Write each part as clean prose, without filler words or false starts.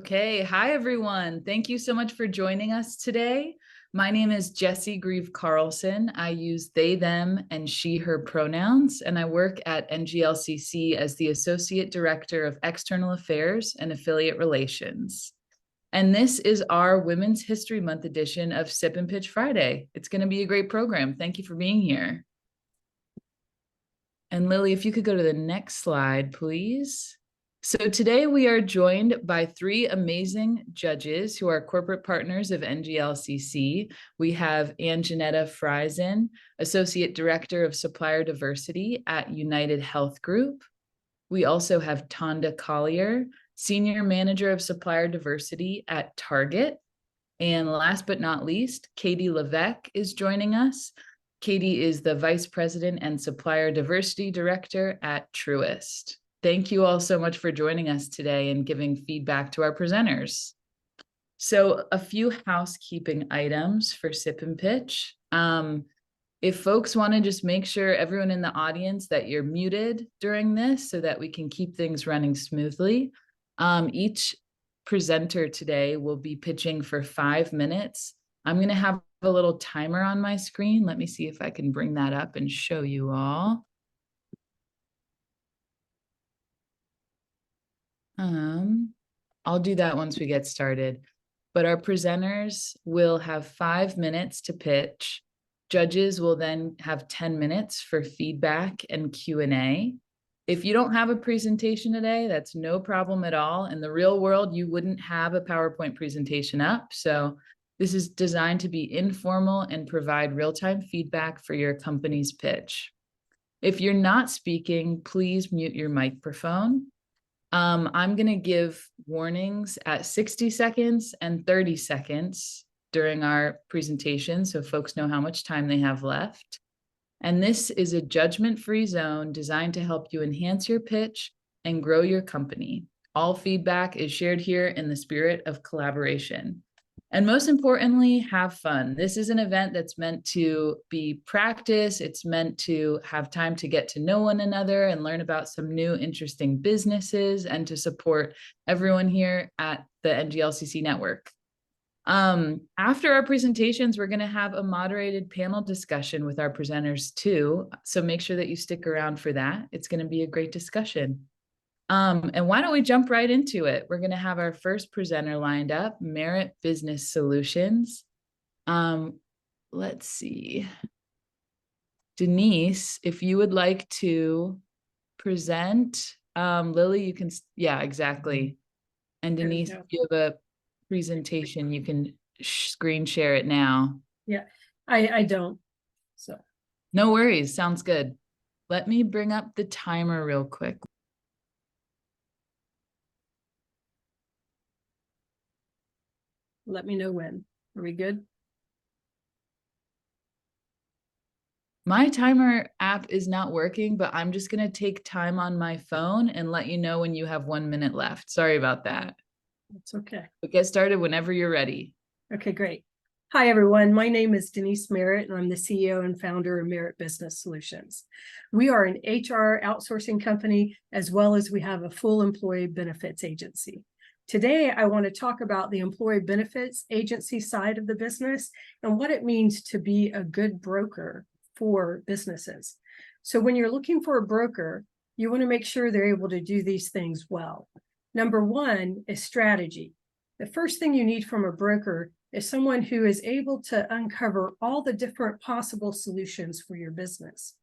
Okay, hi everyone. Thank you so much for joining us today. My name is Jessie Grieve Carlson. I use they, them, and she, her pronouns, and I work at NGLCC as the Associate Director of External Affairs and Affiliate Relations. And this is our Women's History Month edition of Sip and Pitch Friday. It's going to be a great program. Thank you for being here. And Lily, if you could go to the next slide, please. So today we are joined by three amazing judges who are corporate partners of NGLCC. We have Anjanetta Friesen, Associate Director of Supplier Diversity at United Health Group. We also have Tonda Collier, Senior Manager of Supplier Diversity at Target. And last but not least, Katie Levesque is joining us. Katie is the Vice President and Supplier Diversity Director at Truist. Thank you all so much for joining us today and giving feedback to our presenters. So a few housekeeping items for Sip and Pitch. If folks want to just make sure everyone in the audience that you're muted during this so that we can keep things running smoothly. Each presenter today will be pitching for 5 minutes. I'm going to have a little timer on my screen. Let me see if I can bring that up and show you all. I'll do that once we get started. But our presenters will have 5 minutes to pitch. Judges will then have 10 minutes for feedback and Q&A. If you don't have a presentation today, that's no problem at all. In the real world, you wouldn't have a PowerPoint presentation up. So this is designed to be informal and provide real-time feedback for your company's pitch. If you're not speaking, please mute your microphone. I'm going to give warnings at 60 seconds and 30 seconds during our presentation so folks know how much time they have left. And this is a judgment-free zone designed to help you enhance your pitch and grow your company. All feedback is shared here in the spirit of collaboration. And most importantly, have fun. This is an event that's meant to be practice. It's meant to have time to get to know one another and learn about some new interesting businesses and to support everyone here at the NGLCC network. After our presentations, we're going to have a moderated panel discussion with our presenters too. So make sure that you stick around for that. It's going to be a great discussion. And why don't we jump right into it? We're going to have our first presenter lined up, Merit Business Solutions. Let's see. Denise, if you would like to present, Lily, you can, yeah, exactly. And Denise, if you have a presentation, you can screen share it now. Yeah, I don't, so. No worries, sounds good. Let me bring up the timer real quick. Let me know when. Are we good? My timer app is not working, but I'm just going to take time on my phone and let you know when you have 1 minute left. Sorry about that. That's okay. But get started whenever you're ready. Okay, great. Hi, everyone. My name is Denise Merritt, and I'm the CEO and founder of Merit Business Solutions. We are an HR outsourcing company, as well as we have a full employee benefits agency. Today, I want to talk about the employee benefits agency side of the business and what it means to be a good broker for businesses. So when you're looking for a broker, you want to make sure they're able to do these things well. Number one is strategy. The first thing you need from a broker is someone who is able to uncover all the different possible solutions for your business.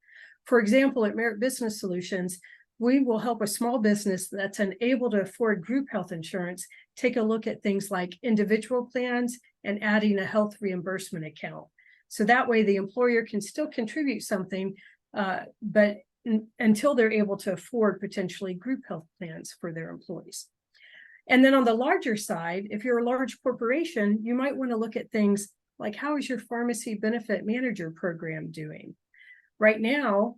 For example, at Merit Business Solutions, we will help a small business that's unable to afford group health insurance take a look at things like individual plans and adding a health reimbursement account. So that way the employer can still contribute something, but until they're able to afford potentially group health plans for their employees. And then on the larger side, if you're a large corporation, you might want to look at things like, how is your pharmacy benefit manager program doing? Right now,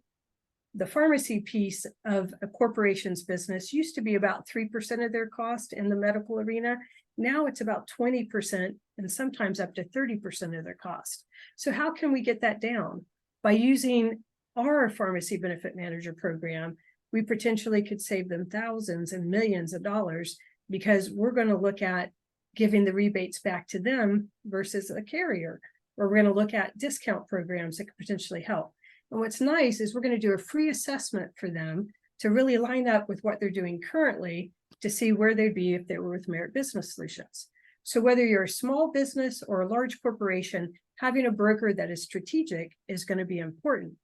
the pharmacy piece of a corporation's business used to be about 3% of their cost in the medical arena. Now it's about 20% and sometimes up to 30% of their cost. So how can we get that down? By using our pharmacy benefit manager program, we potentially could save them thousands and millions of dollars because we're going to look at giving the rebates back to them versus a carrier, or we're going to look at discount programs that could potentially help. And what's nice is we're going to do a free assessment for them to really line up with what they're doing currently to see where they'd be if they were with Merit Business Solutions. So whether you're a small business or a large corporation, having a broker that is strategic is going to be important.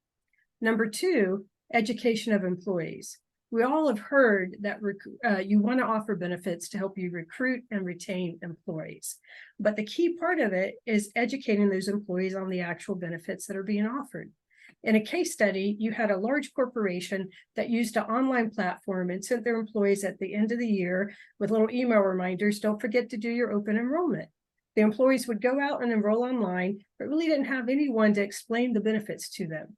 Number two, education of employees. We all have heard that you want to offer benefits to help you recruit and retain employees. But the key part of it is educating those employees on the actual benefits that are being offered. In a case study, you had a large corporation that used an online platform and sent their employees at the end of the year with little email reminders, don't forget to do your open enrollment. The employees would go out and enroll online, but really didn't have anyone to explain the benefits to them.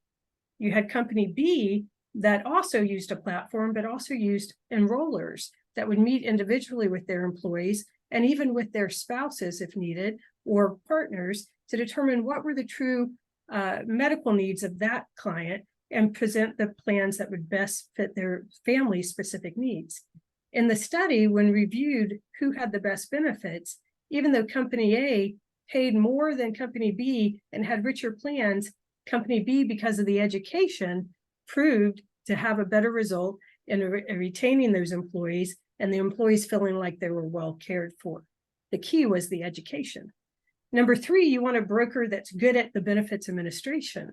You had company B that also used a platform, but also used enrollers that would meet individually with their employees and even with their spouses if needed, or partners, to determine what were the true medical needs of that client and present the plans that would best fit their family specific needs. In the study, when reviewed who had the best benefits, even though company A paid more than company B and had richer plans, company B, because of the education, proved to have a better result in retaining those employees and the employees feeling like they were well cared for. The key was the education. Number three, you want a broker that's good at the benefits administration,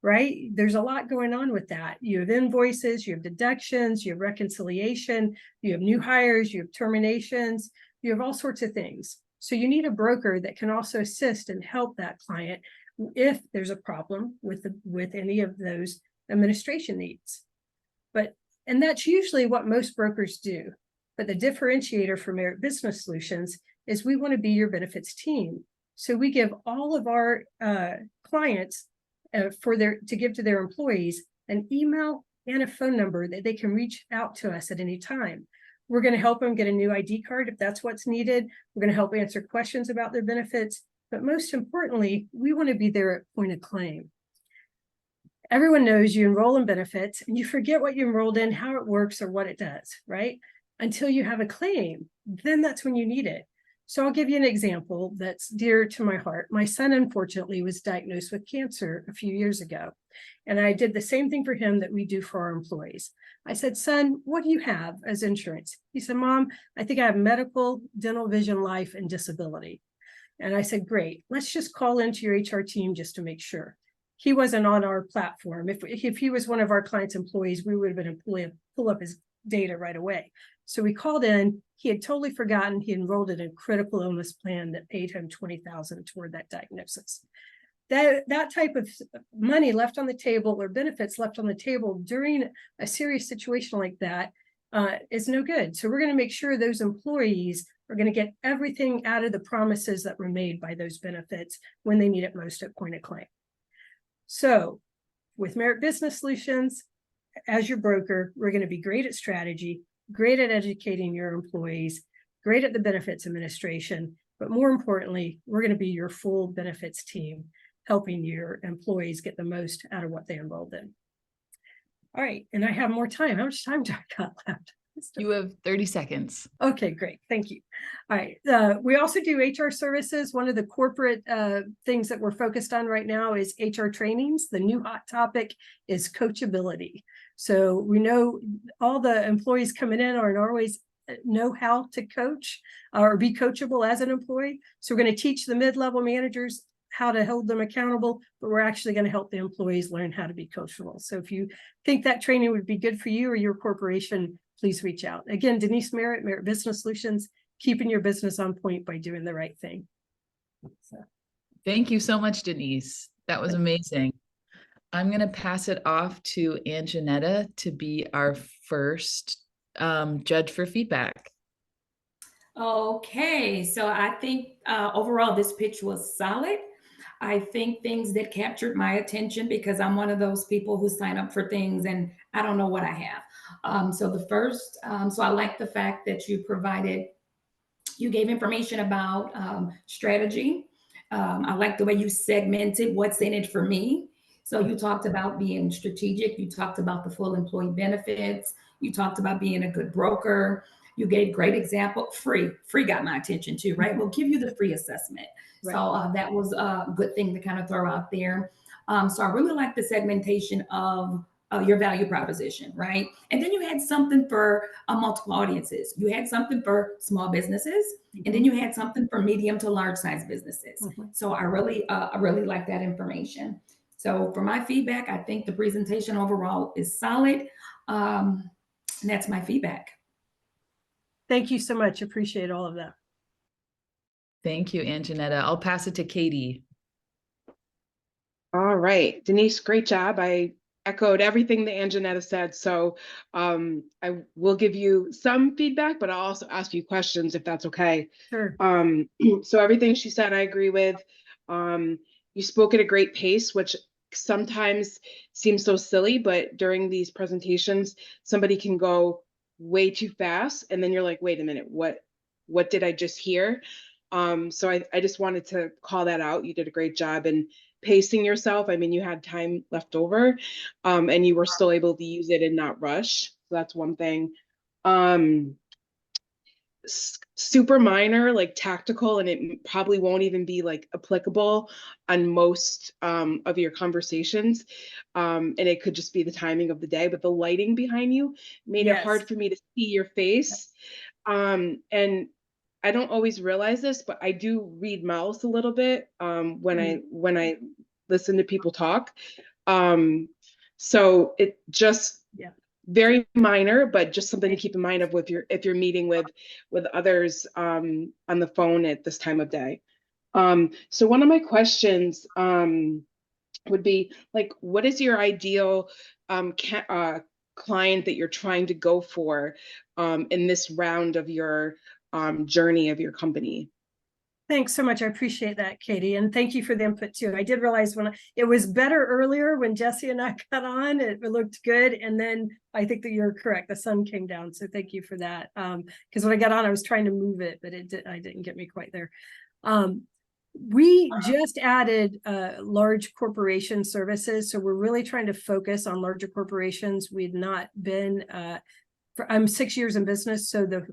right? There's a lot going on with that. You have invoices, you have deductions, you have reconciliation, you have new hires, you have terminations, you have all sorts of things. So you need a broker that can also assist and help that client if there's a problem with any of those administration needs. And that's usually what most brokers do. But the differentiator for Merit Business Solutions is we want to be your benefits team. So we give all of our clients to give to their employees an email and a phone number that they can reach out to us at any time. We're going to help them get a new ID card if that's what's needed. We're going to help answer questions about their benefits. But most importantly, we want to be there at point of claim. Everyone knows you enroll in benefits and you forget what you enrolled in, how it works, or what it does, right? Until you have a claim, then that's when you need it. So I'll give you an example that's dear to my heart. My son, unfortunately, was diagnosed with cancer a few years ago. And I did the same thing for him that we do for our employees. I said, son, what do you have as insurance? He said, Mom, I think I have medical, dental, vision, life, and disability. And I said, great, let's just call into your HR team just to make sure. He wasn't on our platform. If he was one of our clients' employees, we would have been able to pull up his data right away. So we called in. He had totally forgotten he enrolled in a critical illness plan that paid him $20,000 toward that diagnosis. That type of money left on the table or benefits left on the table during a serious situation like that is no good. So we're going to make sure those employees are going to get everything out of the promises that were made by those benefits when they need it most at point of claim. So with Merit Business Solutions, as your broker, we're going to be great at strategy, great at educating your employees, great at the benefits administration, but more importantly, we're going to be your full benefits team, helping your employees get the most out of what they enrolled in. All right, and I have more time. How much time do I got left? You have 30 seconds. Okay, great. Thank you. All right. We also do HR services. One of the corporate things that we're focused on right now is HR trainings. The new hot topic is coachability. So we know all the employees coming in aren't always know how to coach or be coachable as an employee. So we're going to teach the mid-level managers how to hold them accountable, but we're actually going to help the employees learn how to be coachable. So if you think that training would be good for you or your corporation, please reach out. Again, Denise Merritt, Merit Business Solutions, keeping your business on point by doing the right thing. So. Thank you so much, Denise. That was amazing. I'm going to pass it off to Anjanetta to be our first judge for feedback. Okay, so I think overall this pitch was solid. I think things that captured my attention because I'm one of those people who sign up for things and I don't know what I have. So I like the fact that you gave information about strategy. I like the way you segmented what's in it for me. So you talked about being strategic. You talked about the full employee benefits. You talked about being a good broker. You gave great example. Free got my attention too, right? We'll give you the free assessment. Right. So that was a good thing to kind of throw out there. So I really like the segmentation of your value proposition, right? And then you had something for multiple audiences. You had something for small businesses, and then you had something for medium to large size businesses. So I really like that information. So for my feedback, I think the presentation overall is solid. And that's my feedback. Thank you so much. Appreciate all of that. Thank you, Anjanetta. I'll pass it to Katie. All right, Denise, great job. I echoed everything that Anjanetta said. So I will give you some feedback, but I'll also ask you questions if that's okay. Sure. So everything she said, I agree with. You spoke at a great pace, which sometimes seems so silly, but during these presentations, somebody can go way too fast. And then you're like, wait a minute, what did I just hear? So I just wanted to call that out. You did a great job in pacing yourself. I mean, you had time left over, and you were still able to use it and not rush. So that's one thing. Super minor, like tactical, and it probably won't even be like applicable on most of your conversations. And it could just be the timing of the day, but the lighting behind you made it hard for me to see your face. And I don't always realize this, but I do read mouths a little bit when I listen to people talk. So it just very minor, but just something to keep in mind of if you're meeting with others on the phone at this time of day. So one of my questions would be like, what is your ideal client that you're trying to go for in this round of your journey of your company? Thanks so much. I appreciate that, Katie. And thank you for the input too. I did realize it was better earlier when Jesse and I got on, it looked good. And then I think that you're correct. The sun came down. So thank you for that. Because when I got on, I was trying to move it, but I didn't get me quite there. We just added large corporation services. So we're really trying to focus on larger corporations. We'd not been, I'm 6 years in business. So the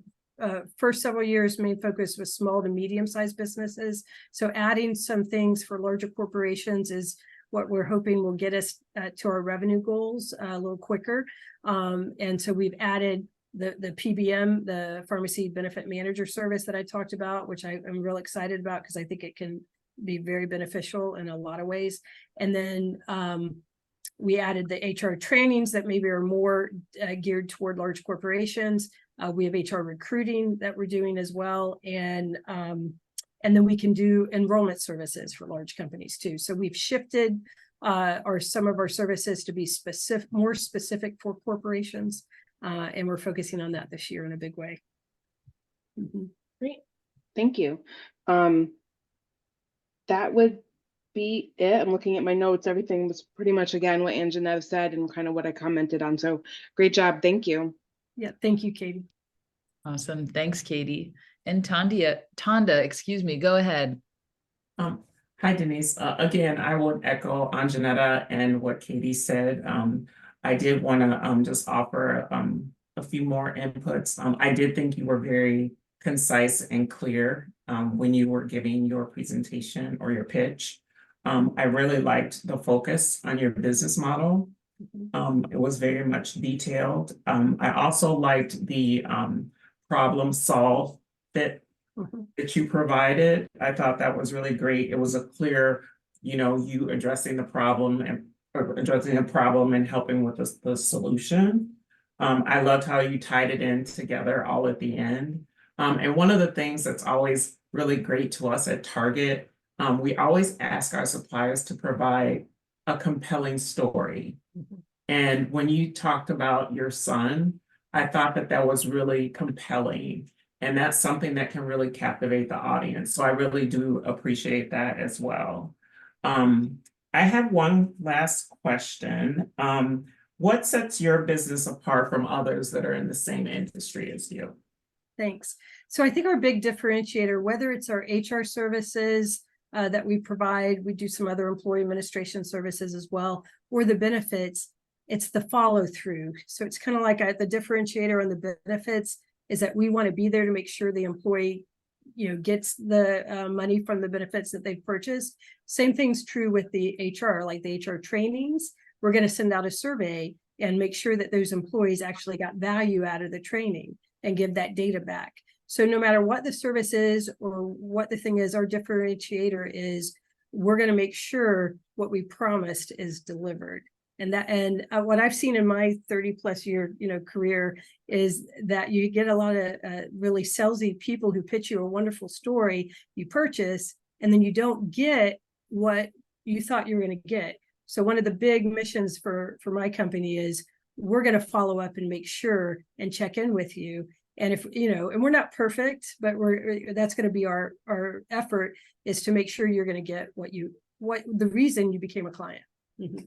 first several years, main focus was small to medium-sized businesses. So adding some things for larger corporations is what we're hoping will get us to our revenue goals a little quicker. And so we've added the PBM, the pharmacy benefit manager service that I talked about, which I'm real excited about because I think it can be very beneficial in a lot of ways. And then we added the HR trainings that maybe are more geared toward large corporations. We have HR recruiting that we're doing as well. And then we can do enrollment services for large companies too. So we've shifted some of our services to be more specific for corporations. And we're focusing on that this year in a big way. Great. Thank you. That would be it. I'm looking at my notes. Everything was pretty much, again, what Anjanetta said and kind of what I commented on. So great job. Thank you. Yeah, thank you, Katie. Awesome. Thanks, Katie. And Tonda, excuse me, go ahead. Hi, Denise. Again, I would echo Anjanetta and what Katie said. I did want to just offer a few more inputs. I did think you were very concise and clear when you were giving your presentation or your pitch. I really liked the focus on your business model. It was very much detailed. I also liked the problem solve that you provided. I thought that was really great. It was a clear, you addressing the problem and helping with the solution. I loved how you tied it in together all at the end. And one of the things that's always really great to us at Target, we always ask our suppliers to provide a compelling story. And when you talked about your son, I thought that was really compelling. And that's something that can really captivate the audience. So I really do appreciate that as well. I have one last question. What sets your business apart from others that are in the same industry as you? Thanks. So I think our big differentiator, whether it's our HR services that we provide, we do some other employee administration services as well, or the benefits, it's the follow through. So it's kind of like the differentiator on the benefits is that we want to be there to make sure the employee, gets the money from the benefits that they've purchased. Same thing's true with the HR, like the HR trainings. We're going to send out a survey and make sure that those employees actually got value out of the training and give that data back. So no matter what the service is or what the thing is, our differentiator is we're going to make sure what we promised is delivered. And what I've seen in my 30+ year, career is that you get a lot of really salesy people who pitch you a wonderful story, you purchase, and then you don't get what you thought you were going to get. So one of the big missions for my company is we're going to follow up and make sure and check in with you. And if, and we're not perfect, but that's going to be our effort, is to make sure you're going to get what the reason you became a client. Mm-hmm.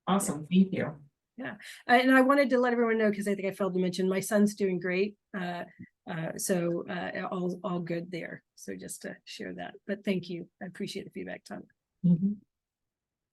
Awesome. Thank you. Yeah. And I wanted to let everyone know, because I think I failed to mention, my son's doing great. So all good there. So just to share that, but thank you. I appreciate the feedback, Tom. Mm-hmm.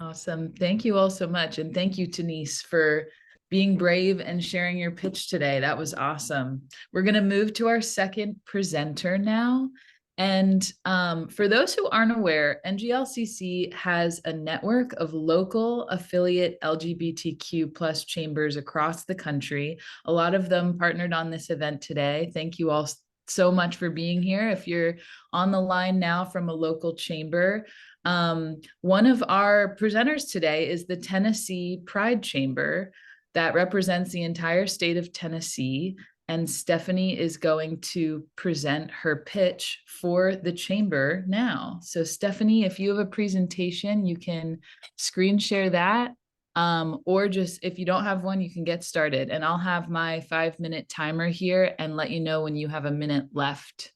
Awesome. Thank you all so much. And thank you, Denise, for being brave and sharing your pitch today. That was awesome. We're going to move to our second presenter now. And for those who aren't aware, NGLCC has a network of local affiliate LGBTQ plus chambers across the country. A lot of them partnered on this event today. Thank you all so much for being here. If you're on the line now from a local chamber, one of our presenters today is the Tennessee Pride Chamber that represents the entire state of Tennessee. And Stephanie is going to present her pitch for the chamber now. So Stephanie, if you have a presentation, you can screen share that, or just if you don't have one, you can get started. And I'll have my 5-minute timer here and let you know when you have a minute left.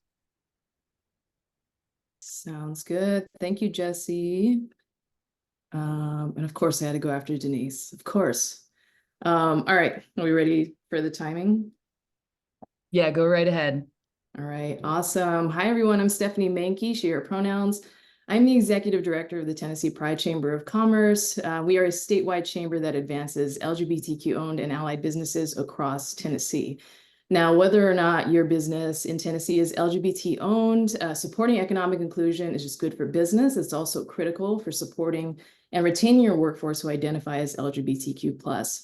Sounds good. Thank you, Jesse. And of course I had to go after Denise, of course. All right, are we ready for the timing? Yeah, go right ahead. All right, awesome. Hi, everyone. I'm Stephanie Mankey, she, her pronouns. I'm the executive director of the Tennessee Pride Chamber of Commerce. We are a statewide chamber that advances LGBTQ owned and allied businesses across Tennessee. Now, whether or not your business in Tennessee is LGBT owned, supporting economic inclusion is just good for business. It's also critical for supporting and retaining your workforce who identify as LGBTQ+.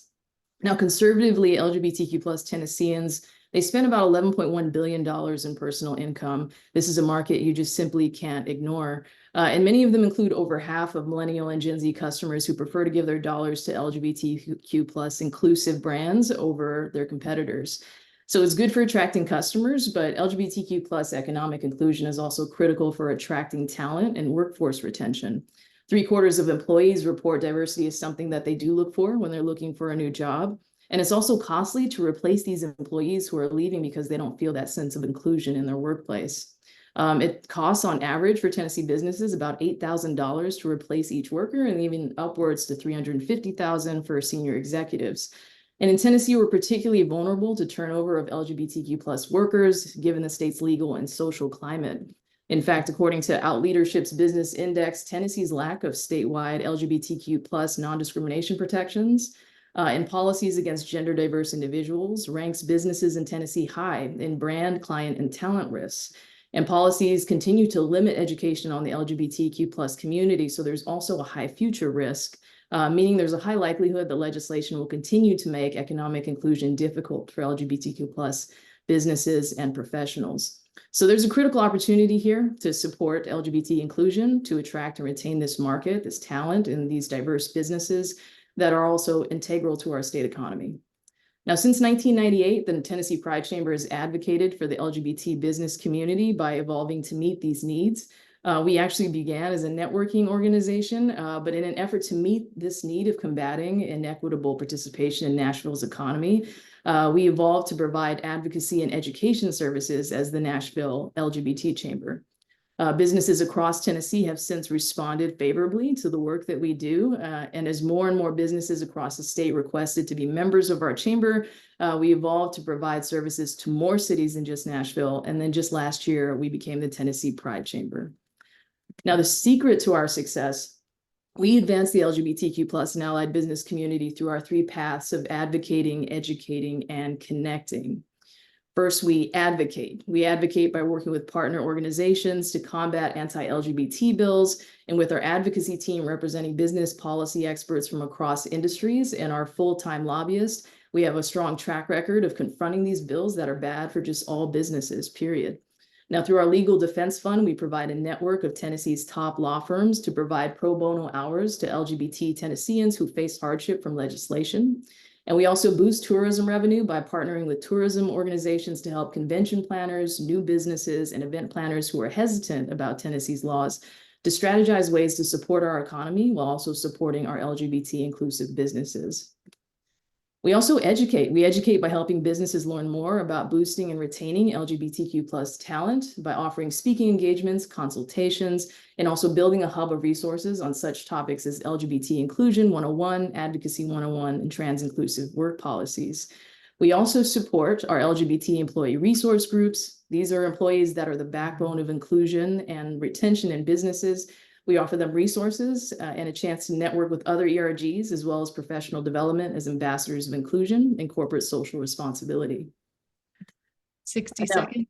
Now, conservatively, LGBTQ+ Tennesseans, they spend about $11.1 billion in personal income. This is a market you just simply can't ignore. And many of them include over half of millennial and Gen Z customers who prefer to give their dollars to LGBTQ+ inclusive brands over their competitors. So it's good for attracting customers, but LGBTQ+ economic inclusion is also critical for attracting talent and workforce retention. 3/4 of employees report diversity is something that they do look for when they're looking for a new job. And it's also costly to replace these employees who are leaving because they don't feel that sense of inclusion in their workplace. It costs on average for Tennessee businesses about $8,000 to replace each worker, and even upwards to $350,000 for senior executives. And in Tennessee, we're particularly vulnerable to turnover of LGBTQ+ workers, given the state's legal and social climate. In fact, according to Out Leadership's Business Index, Tennessee's lack of statewide LGBTQ+ non-discrimination protections and policies against gender diverse individuals ranks businesses in Tennessee high in brand, client, and talent risks. And policies continue to limit education on the LGBTQ+ community, so there's also a high future risk, meaning there's a high likelihood that legislation will continue to make economic inclusion difficult for LGBTQ+ businesses and professionals. So there's a critical opportunity here to support LGBT inclusion, to attract and retain this market, this talent, and these diverse businesses that are also integral to our state economy. Now, since 1998, the Tennessee Pride Chamber has advocated for the LGBT business community by evolving to meet these needs. We actually began as a networking organization, but in an effort to meet this need of combating inequitable participation in Nashville's economy, we evolved to provide advocacy and education services as the Nashville LGBT Chamber. Businesses across Tennessee have since responded favorably to the work that we do. And as more and more businesses across the state requested to be members of our chamber, we evolved to provide services to more cities than just Nashville. And then just last year, we became the Tennessee Pride Chamber. Now, the secret to our success, we advance the LGBTQ+ and allied business community through our 3 paths of advocating, educating, and connecting. First, we advocate. We advocate by working with partner organizations to combat anti-LGBT bills, and with our advocacy team representing business policy experts from across industries and our full-time lobbyists, we have a strong track record of confronting these bills that are bad for just all businesses, period. Now, through our legal defense fund, we provide a network of Tennessee's top law firms to provide pro bono hours to LGBT Tennesseans who face hardship from legislation. And we also boost tourism revenue by partnering with tourism organizations to help convention planners, new businesses, and event planners who are hesitant about Tennessee's laws to strategize ways to support our economy while also supporting our LGBT inclusive businesses. We also educate. We educate by helping businesses learn more about boosting and retaining LGBTQ+ talent by offering speaking engagements, consultations, and also building a hub of resources on such topics as LGBT Inclusion 101, Advocacy 101, and trans-inclusive work policies. We also support our LGBT employee resource groups. These are employees that are the backbone of inclusion and retention in businesses. We offer them resources and a chance to network with other ERGs, as well as professional development as ambassadors of inclusion and corporate social responsibility. 60 seconds.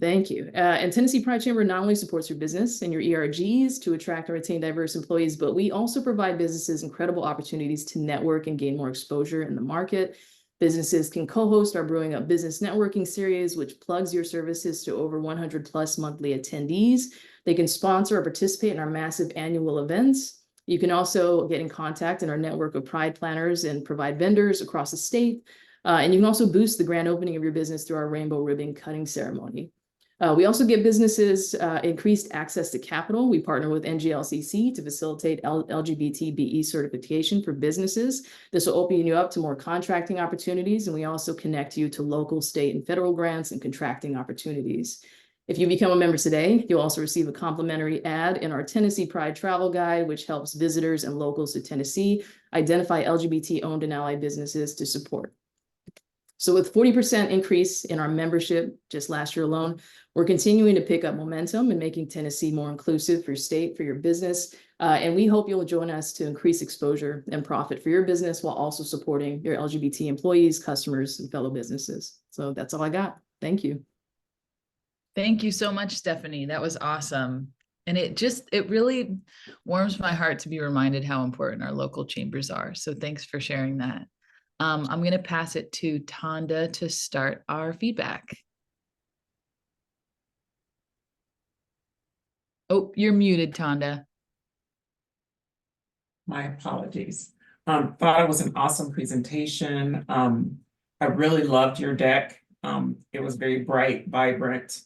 Thank you. And Tennessee Pride Chamber not only supports your business and your ERGs to attract and retain diverse employees, but we also provide businesses incredible opportunities to network and gain more exposure in the market. Businesses can co-host our Brewing Up Business Networking series, which plugs your services to over 100+ monthly attendees. They can sponsor or participate in our massive annual events. You can also get in contact in our network of Pride planners and provide vendors across the state. And you can also boost the grand opening of your business through our rainbow ribbon cutting ceremony. We also give businesses increased access to capital. We partner with NGLCC to facilitate LGBTBE certification for businesses. This will open you up to more contracting opportunities, and we also connect you to local, state, and federal grants and contracting opportunities. If you become a member today, you'll also receive a complimentary ad in our Tennessee Pride Travel Guide, which helps visitors and locals to Tennessee identify LGBT-owned and allied businesses to support. So with 40% increase in our membership just last year alone, we're continuing to pick up momentum and making Tennessee more inclusive for your state, for your business. And we hope you'll join us to increase exposure and profit for your business while also supporting your LGBT employees, customers, and fellow businesses. So that's all I got. Thank you. Thank you so much, Stephanie. That was awesome. And it really warms my heart to be reminded how important our local chambers are. So thanks for sharing that. I'm going to pass it to Tonda to start our feedback. Oh, you're muted, Tonda. My apologies. Thought it was an awesome presentation. I really loved your deck. It was very bright, vibrant,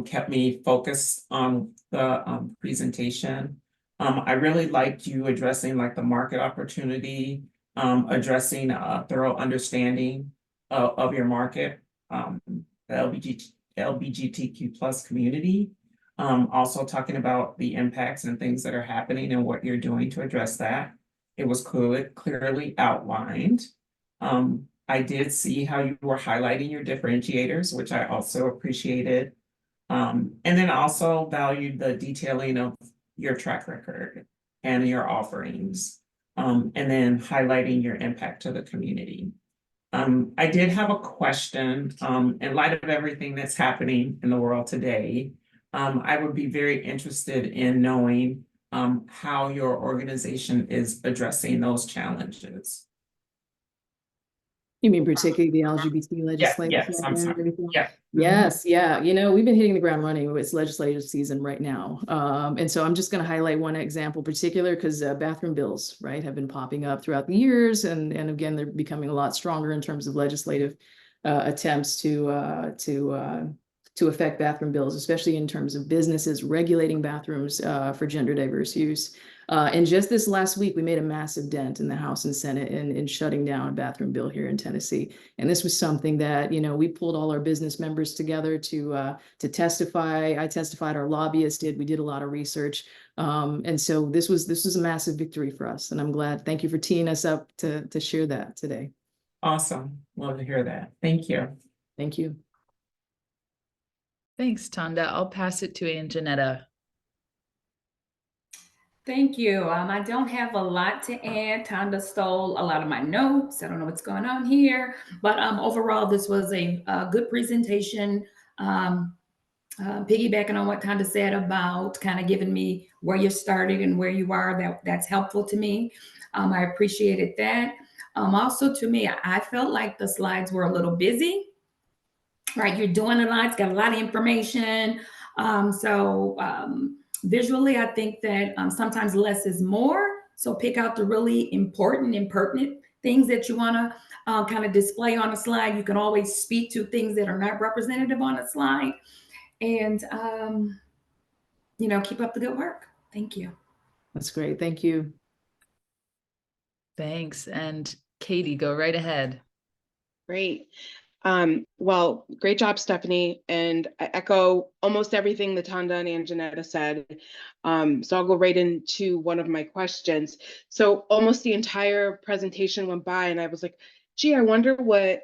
kept me focused on the presentation. I really liked you addressing like the market opportunity, addressing a thorough understanding of your market, the LGBTQ+ community. Also talking about the impacts and things that are happening and what you're doing to address that. It was clearly outlined. I did see how you were highlighting your differentiators, which I also appreciated. And then also valued the detailing of your track record and your offerings, and then highlighting your impact to the community. I did have a question. In light of everything that's happening in the world today, I would be very interested in knowing how your organization is addressing those challenges. You mean particularly the LGBT legislation? Yes, I'm sorry. Yeah. Yes, yeah. You know, we've been hitting the ground running. It's legislative season right now. And so I'm just going to highlight one example particular because bathroom bills, right, have been popping up throughout the years. And again, they're becoming a lot stronger in terms of legislative attempts to affect bathroom bills, especially in terms of businesses regulating bathrooms for gender diverse use. And just this last week, we made a massive dent in the House and Senate in shutting down a bathroom bill here in Tennessee. And this was something that, you know, we pulled all our business members together to testify. I testified, our lobbyists did. We did a lot of research. And so this was a massive victory for us. And I'm glad. Thank you for teeing us up to share that today. Awesome. Love to hear that. Thank you. Thank you. Thanks, Tonda. I'll pass it to Anjanetta. Thank you. I don't have a lot to add. Tanda stole a lot of my notes. I don't know what's going on here, but overall, this was a good presentation. Piggybacking on what Tanda said about kind of giving me where you started and where you are, that's helpful to me. I appreciated that. Also, to me, I felt like the slides were a little busy. Right, you're doing a lot. It's got a lot of information. Visually, I think that sometimes less is more. So pick out the really important and pertinent things that you want to kind of display on a slide. You can always speak to things that are not representative on a slide. And, keep up the good work. Thank you. That's great. Thank you. Thanks. And Katie, go right ahead. Great. Well, great job, Stephanie. And I echo almost everything that Tanda and Anjanetta said. So I'll go right into one of my questions. So almost the entire presentation went by and I was like, gee, I wonder what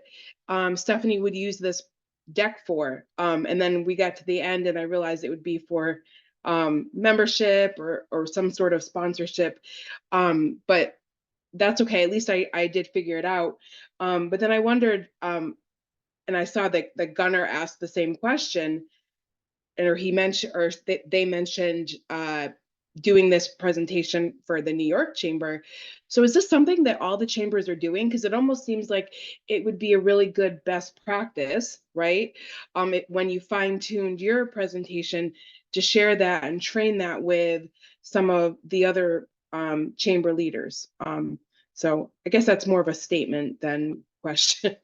Stephanie would use this deck for. And then we got to the end and I realized it would be for membership or some sort of sponsorship. But that's okay. At least I did figure it out. But then I wondered, and I saw that Gunnar asked the same question, or he mentioned, or they mentioned doing this presentation for the New York Chamber. So is this something that all the chambers are doing? Because it almost seems like it would be a really good best practice, right? When you fine-tuned your presentation to share that and train that with some of the other chamber leaders. So I guess that's more of a statement than question.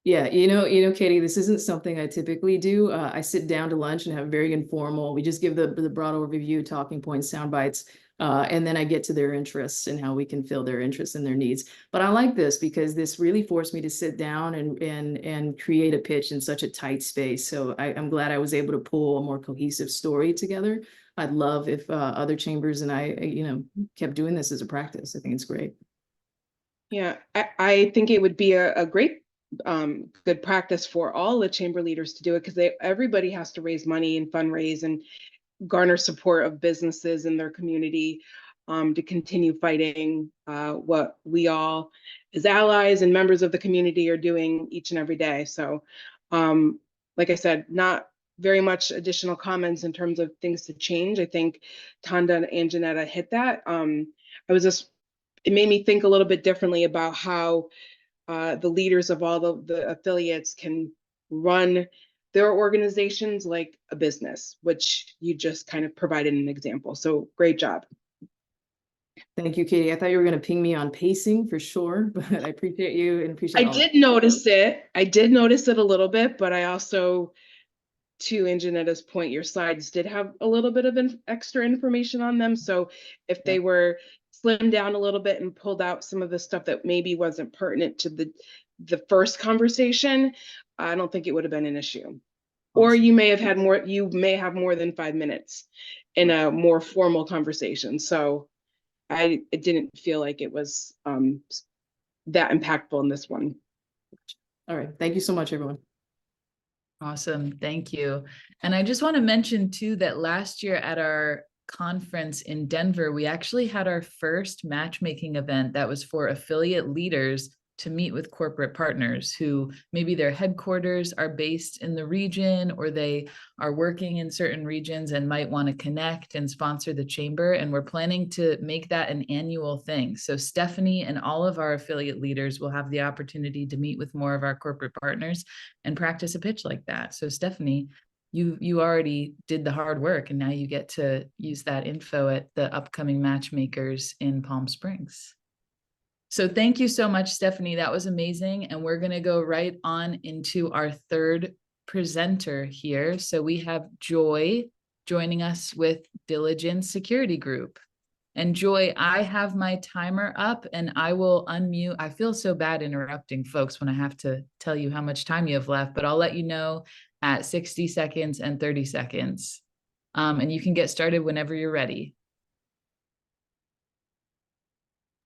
Yeah, Katie, this isn't something I typically do. I sit down to lunch and have very informal. We just give the broad overview, talking points, sound bites, and then I get to their interests and how we can fill their interests and their needs. But I like this because this really forced me to sit down and create a pitch in such a tight space. So I'm glad I was able to pull a more cohesive story together. I'd love if other chambers and I, kept doing this as a practice. I think it's great. Yeah, I think it would be a great good practice for all the chamber leaders to do it, because everybody has to raise money and fundraise and garner support of businesses in their community to continue fighting what we all as allies and members of the community are doing each and every day. So like I said, not very much additional comments in terms of things to change. I think Tanda and Janetta hit that. It made me think a little bit differently about how the leaders of all the affiliates can run their organizations like a business, which you just kind of provided an example. So great job. Thank you, Katie. I thought you were going to ping me on pacing for sure, but I appreciate you and appreciate I did notice it. I did notice it a little bit, but I also, to Anjanetta's point, your slides did have a little bit of extra information on them. So if they were slimmed down a little bit and pulled out some of the stuff that maybe wasn't pertinent to the first conversation, I don't think it would have been an issue. Awesome. Or you may have more than 5 minutes in a more formal conversation. So it didn't feel like it was that impactful in this one. All right. Thank you so much, everyone. Awesome. Thank you. And I just want to mention too, that last year at our conference in Denver, we actually had our first matchmaking event that was for affiliate leaders to meet with corporate partners who maybe their headquarters are based in the region, or they are working in certain regions and might want to connect and sponsor the chamber. And we're planning to make that an annual thing. So Stephanie and all of our affiliate leaders will have the opportunity to meet with more of our corporate partners and practice a pitch like that. So Stephanie, you already did the hard work, and now you get to use that info at the upcoming matchmakers in Palm Springs. So thank you so much, Stephanie. That was amazing. And we're going to go right on into our third presenter here. So we have Joy joining us with Diligence Security Group. And Joy, I have my timer up and I will unmute. I feel so bad interrupting folks when I have to tell you how much time you have left, but I'll let you know at 60 seconds and 30 seconds. And you can get started whenever you're ready.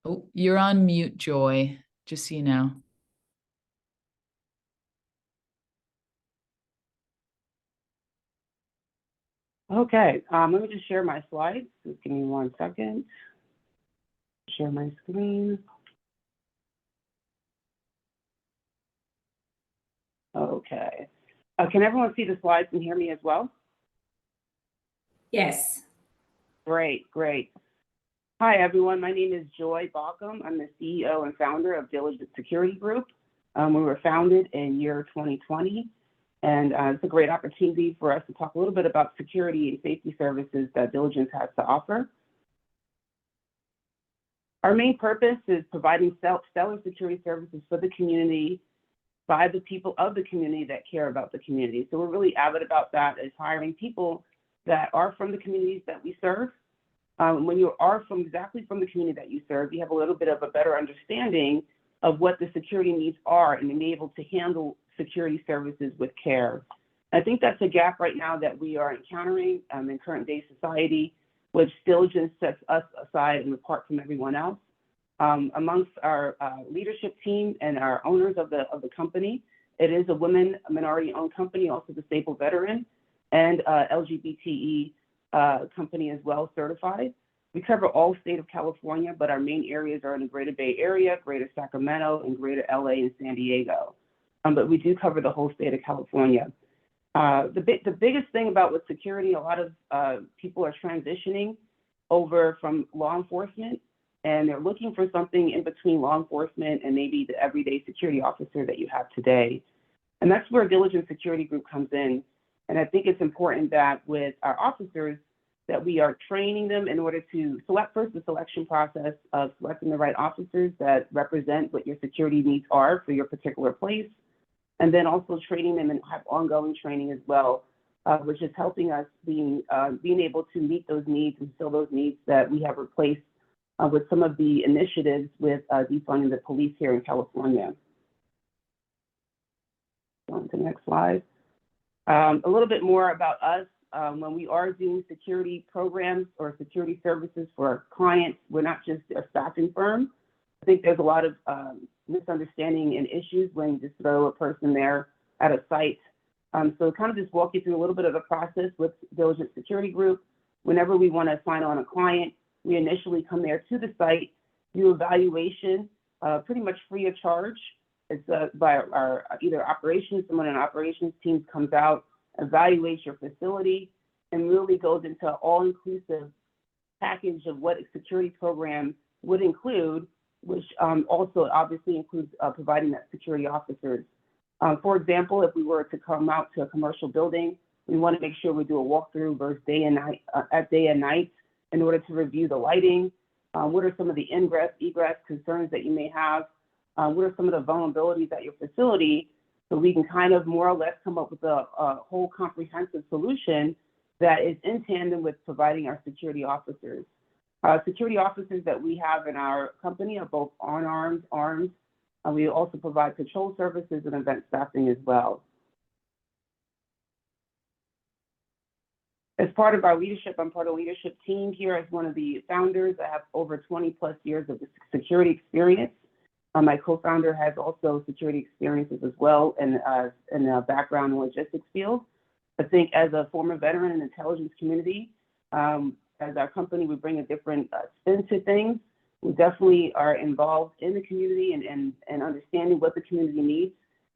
Oh, you're on mute, Joy, just so you know. Okay, let me just share my slides. Just give me 1 second. Share my screen. Okay. Can everyone see the slides and hear me as well? Yes. Great, great. Hi, everyone. My name is Joy Baucom. I'm the CEO and founder of Diligent Security Group. We were founded in year 2020, and it's a great opportunity for us to talk a little bit about security and safety services that Diligence has to offer. Our main purpose is providing stellar security services for the community by the people of the community that care about the community. So we're really avid about that, is hiring people that are from the communities that we serve. When you are exactly from the community that you serve, you have a little bit of a better understanding of what the security needs are and be able to handle security services with care. I think that's a gap right now that we are encountering in current day society, which Diligence sets us aside and apart from everyone else. Amongst our leadership team and our owners of the company, it is a women minority-owned company, also disabled veteran, and LGBTE company as well, certified. We cover all state of California, but our main areas are in the Greater Bay Area, Greater Sacramento, and Greater LA and San Diego. But we do cover the whole state of California. The biggest thing about with security, a lot of people are transitioning over from law enforcement, and they're looking for something in between law enforcement and maybe the everyday security officer that you have today. And that's where Diligent Security Group comes in. And I think it's important that with our officers, that we are training them in order to select first the selection process of selecting the right officers that represent what your security needs are for your particular place. And then also training them and have ongoing training as well, which is helping us being able to meet those needs and fill those needs that we have replaced with some of the initiatives with defunding the police here in California. Going to the next slide. A little bit more about us. When we are doing security programs or security services for our clients, we're not just a staffing firm. I think there's a lot of misunderstanding and issues when you just throw a person there at a site. So kind of just walk you through a little bit of the process with Diligent Security Group. Whenever we want to sign on a client, we initially come there to the site, do evaluation, pretty much free of charge. It's by our either operations, someone in operations team comes out, evaluates your facility, and really goes into an all-inclusive package of what a security program would include, which also obviously includes providing that security officers. For example, if we were to come out to a commercial building, we want to make sure we do a walkthrough versus day and night in order to review the lighting. What are some of the ingress, egress concerns that you may have? What are some of the vulnerabilities at your facility, so we can kind of more or less come up with a whole comprehensive solution that is in tandem with providing our security officers. Security officers that we have in our company are both unarmed, armed. We also provide patrol services and event staffing as well. As part of our leadership, I'm part of the leadership team here as one of the founders. I have over 20 plus years of security experience. My co-founder has also security experiences as well in the background and logistics field. I think as a former veteran in the intelligence community, as our company, we bring a different spin to things. We definitely are involved in the community and understanding what the community needs,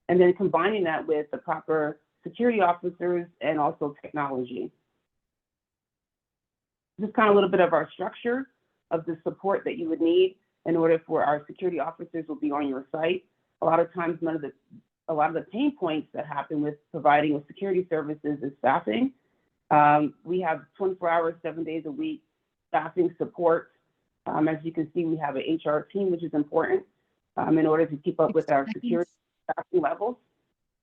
and then combining that with the proper security officers and also technology. Just kind of a little bit of our structure of the support that you would need in order for our security officers will be on your site. A lot of times, a lot of the pain points that happen with providing with security services is staffing. We have 24 hours, 7 days a week staffing support. As you can see, we have an HR team, which is important in order to keep up with our security staffing levels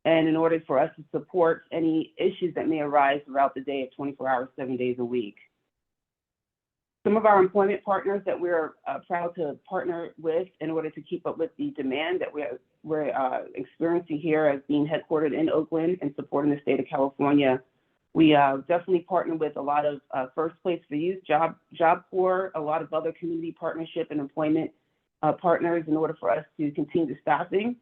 and in order for us to support any issues that may arise throughout the day of 24 hours, 7 days a week. Some of our employment partners that we're proud to partner with in order to keep up with the demand that we're experiencing here as being headquartered in Oakland and supporting the state of California. We definitely partner with a lot of First Place for Youth, Job Corps, a lot of other community partnership and employment partners in order for us to continue the staffing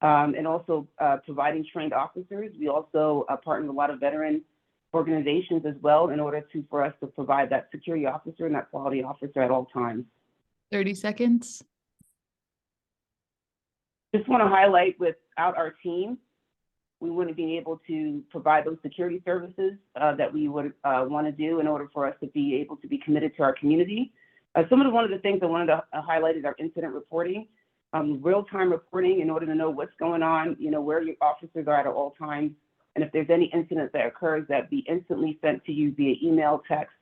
and also providing trained officers. We also partner with a lot of veteran organizations as well in order for us to provide that security officer and that quality officer at all times. 30 seconds. Just want to highlight, without our team, we wouldn't be able to provide those security services that we would want to do in order for us to be able to be committed to our community. One of the things I wanted to highlight is our incident reporting, real-time reporting in order to know what's going on, where your officers are at all times, and if there's any incident that occurs, that be instantly sent to you via email, text,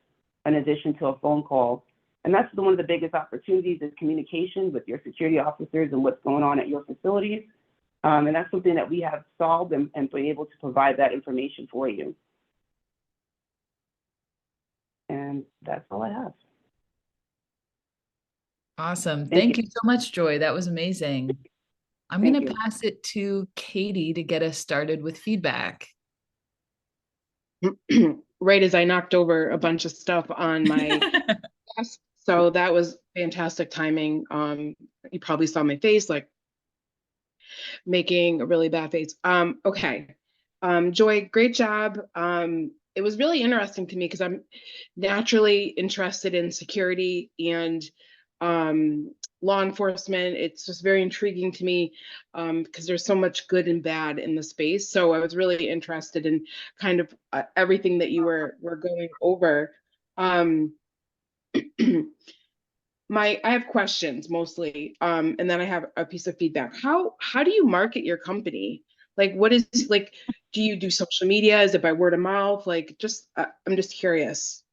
in addition to a phone call. And that's one of the biggest opportunities, is communication with your security officers and what's going on at your facilities. And that's something that we have solved and be able to provide that information for you. And that's all I have. Awesome. Thank Thank you so much, Joy. That was amazing. I'm Thank going to you. pass it to Katie to get us started with feedback. Right as I knocked over a bunch of stuff on my desk. So that was fantastic timing. You probably saw my face, like making a really bad face. Okay. Joy, great job. It was really interesting to me because I'm naturally interested in security and law enforcement. It's just very intriguing to me because there's so much good and bad in the space. So I was really interested in kind of everything that you were going over. I have questions mostly, and then I have a piece of feedback. How do you market your company? Like, what is, like, do you do social media? Is it by word of mouth? Like, just I'm just curious.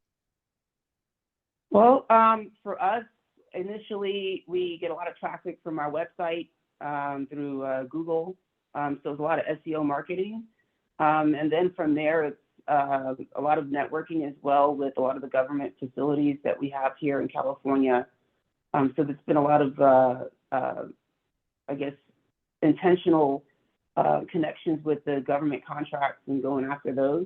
Well, for us, initially, we get a lot of traffic from our website through Google. So it's a lot of SEO marketing. And then from there, it's a lot of networking as well with a lot of the government facilities that we have here in California. So there's been a lot of, I guess, intentional connections with the government contracts and going after those,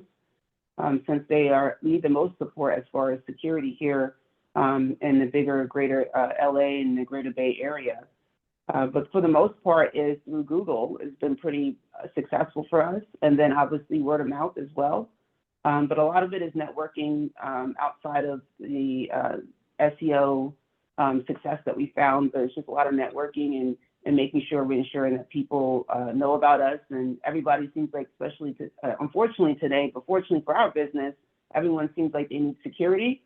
since they need the most support as far as security here in the bigger, greater LA and the greater Bay Area. But for the most part, is through Google. It's been pretty successful for us. And then obviously word of mouth as well. But a lot of it is networking outside of the SEO success that we found. There's just a lot of networking and making sure we're ensuring that people know about us. And everybody seems like, especially unfortunately today, but fortunately for our business, everyone seems like they need security,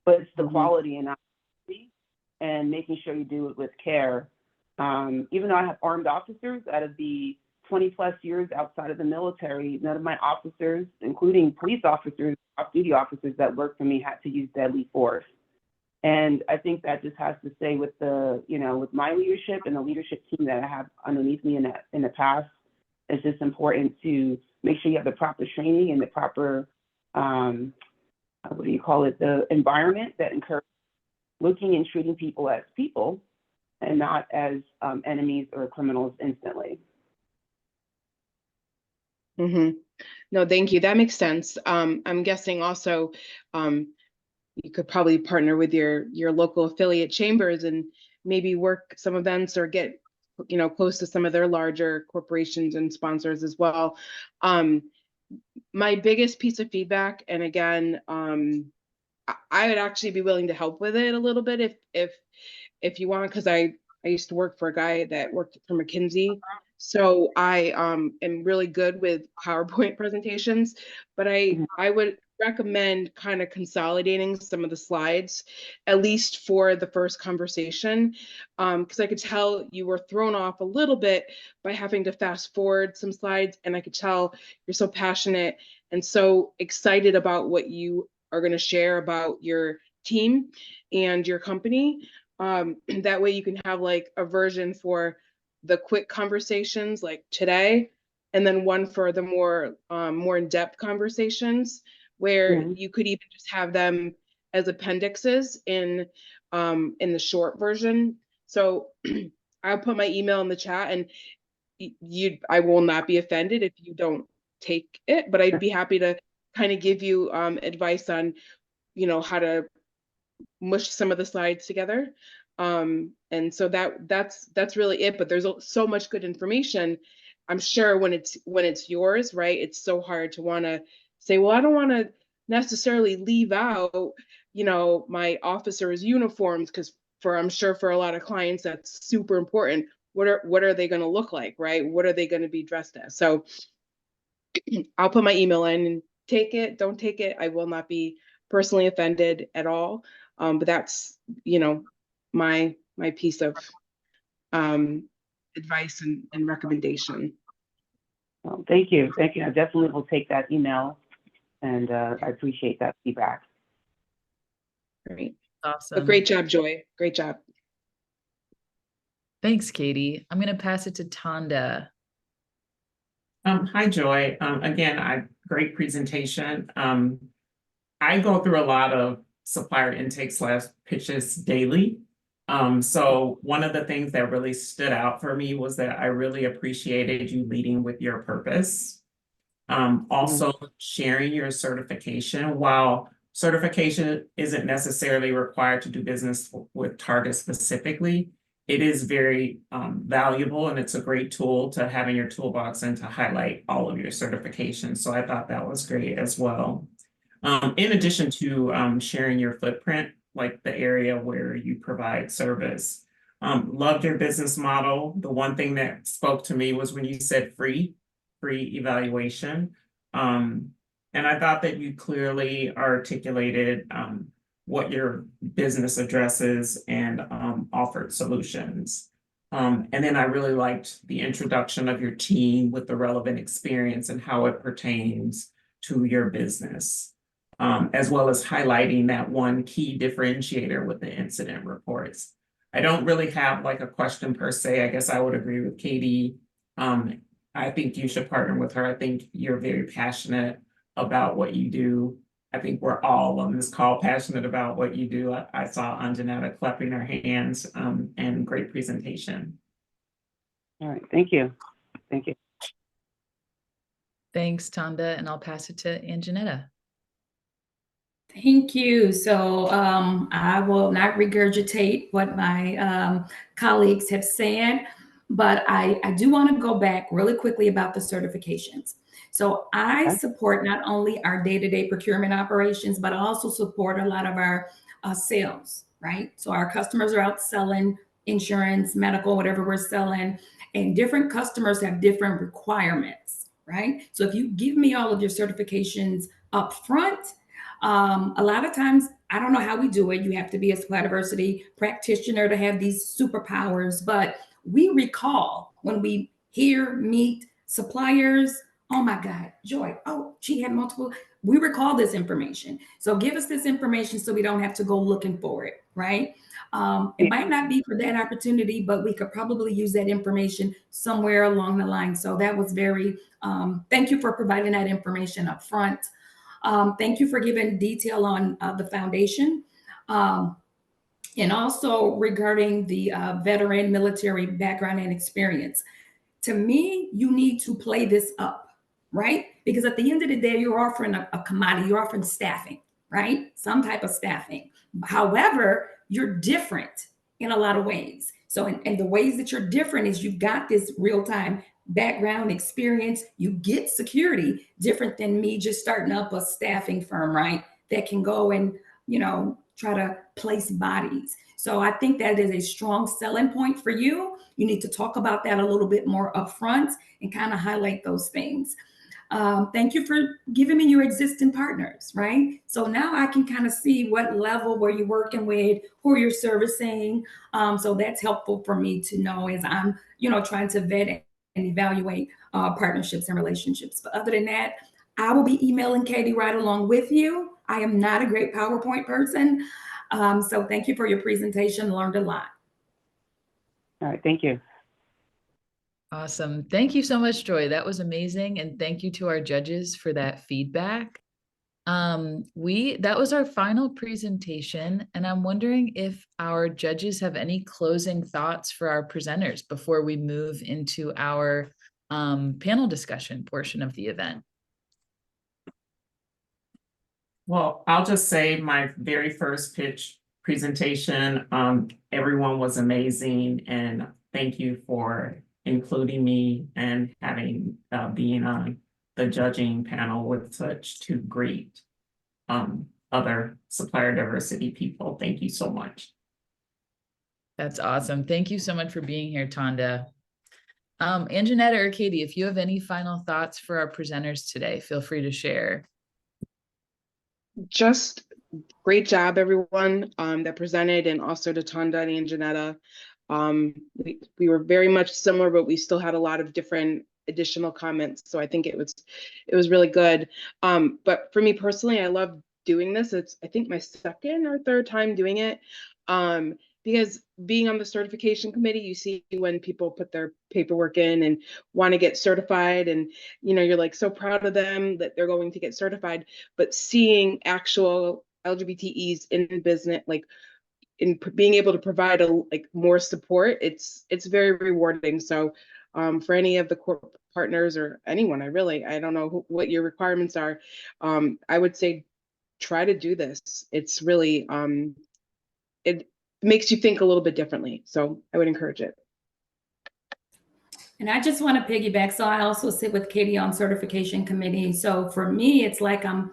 but it's the quality and not quantity, and making sure you do it with care. Even though I have armed officers, out of the 20 plus years outside of the military, none of my officers, including police officers, off-duty officers that work for me, had to use deadly force. And I think that just has to say with with my leadership and the leadership team that I have underneath me in the past, it's just important to make sure you have the proper training and the proper, the environment that encourages looking and treating people as people and not as enemies or criminals instantly. Mm-hmm. No, thank you. That makes sense. I'm guessing also you could probably partner with your local affiliate chambers and maybe work some events or get close to some of their larger corporations and sponsors as well. My biggest piece of feedback, and again, I would actually be willing to help with it a little bit if you want, because I used to work for a guy that worked for McKinsey. So I am really good with PowerPoint presentations, but I would recommend kind of consolidating some of the slides, at least for the first conversation, because I could tell you were thrown off a little bit by having to fast forward some slides, and I could tell you're so passionate and so excited about what you are going to share about your team and your company. That way you can have like a version for the quick conversations like today, and then one for the more in-depth conversations where you could even just have them as appendixes in the short version. So I'll put my email in the chat, and I will not be offended if you don't take it, but I'd be happy to kind of give you advice on how to mush some of the slides together. And so that's really it, but there's so much good information. I'm sure when it's yours, right, it's so hard to want to say, well, I don't want to necessarily leave out, you know, my officers' uniforms, because I'm sure for a lot of clients, that's super important. What are they going to look like, right? What are they going to be dressed as? So I'll put my email in, and take it, don't take it. I will not be personally offended at all. But that's, you know, my piece of advice and recommendation. Well, thank you. Thank you. I definitely will take that email, and I appreciate that feedback. Great. Awesome. But great job, Joy. Great job. Thanks, Katie. I'm going to pass it to Tonda. Hi, Joy. Again, great presentation. I go through a lot of supplier intake / pitches daily. So one of the things that really stood out for me was that I really appreciated you leading with your purpose. Also sharing your certification. While certification isn't necessarily required to do business with Target specifically, it is very valuable, and it's a great tool to have in your toolbox and to highlight all of your certifications. So I thought that was great as well. In addition to sharing your footprint, like the area where you provide service. Loved your business model. The one thing that spoke to me was when you said free evaluation. And I thought that you clearly articulated what your business addresses and offered solutions. And then I really liked the introduction of your team with the relevant experience and how it pertains to your business, as well as highlighting that one key differentiator with the incident reports. I don't really have like a question per se. I guess I would agree with Katie. I think you should partner with her. I think you're very passionate about what you do. I think we're all on this call passionate about what you do. I saw Anjanetta clapping her hands, and great presentation. All right, thank you. Thank you. Thanks, Tonda, and I'll pass it to Anjanetta. Thank you. So I will not regurgitate what my colleagues have said, but I do want to go back really quickly about the certifications. So I support not only our day-to-day procurement operations, but I also support a lot of our sales, right? So our customers are out selling insurance, medical, whatever we're selling, and different customers have different requirements, right? So if you give me all of your certifications up front, a lot of times, I don't know how we do it. You have to be a supply diversity practitioner to have these superpowers, but we recall when we meet suppliers. Oh my God, Joy, oh, she had multiple. We recall this information. So give us this information so we don't have to go looking for it, right? It might not be for that opportunity, but we could probably use that information somewhere along the line. So that was very, thank you for providing that information up front. Thank you for giving detail on the foundation. And also regarding the veteran military background and experience. To me, you need to play this up, right? Because at the end of the day, you're offering a commodity, you're offering staffing, right? Some type of staffing. However, you're different in a lot of ways. So, and the ways that you're different is you've got this real-time background experience, you get security different than me just starting up a staffing firm, right? That can go and, you know, try to place bodies. So I think that is a strong selling point for you. You need to talk about that a little bit more upfront and kind of highlight those things. Thank you for giving me your existing partners, right? So now I can kind of see what level where you're working with, who you're servicing. So that's helpful for me to know as I'm, you know, trying to vet and evaluate partnerships and relationships. But other than that, I will be emailing Katie right along with you. I am not a great PowerPoint person. So thank you for your presentation. Learned a lot. All right, thank you. Awesome. Thank you so much, Joy. That was amazing. And thank you to our judges for that feedback. That was our final presentation. And I'm wondering if our judges have any closing thoughts for our presenters before we move into our panel discussion portion of the event. Well, I'll just say my very first pitch presentation, everyone was amazing, and thank you for including me and having being on the judging panel with such two great other supplier diversity people. Thank you so much. That's awesome. Thank you so much for being here, Tonda. Anjanetta or Katie, if you have any final thoughts for our presenters today, feel free to share. Just great job, everyone that presented, and also to Tonda and Anjanetta. We were very much similar, but we still had a lot of different additional comments. So I think it was really good. But for me personally, I love doing this. It's, I think, my second or third time doing it. Because being on the certification committee, you see when people put their paperwork in and want to get certified, and you're like so proud of them that they're going to get certified. But seeing actual LGBTEs in business, like in being able to provide more support, it's very rewarding. So for any of the corporate partners or anyone, I don't know what your requirements are. I would say try to do this. It's really it makes you think a little bit differently. So I would encourage it. And I just want to piggyback. So I also sit with Katie on certification committee. So for me, it's like I'm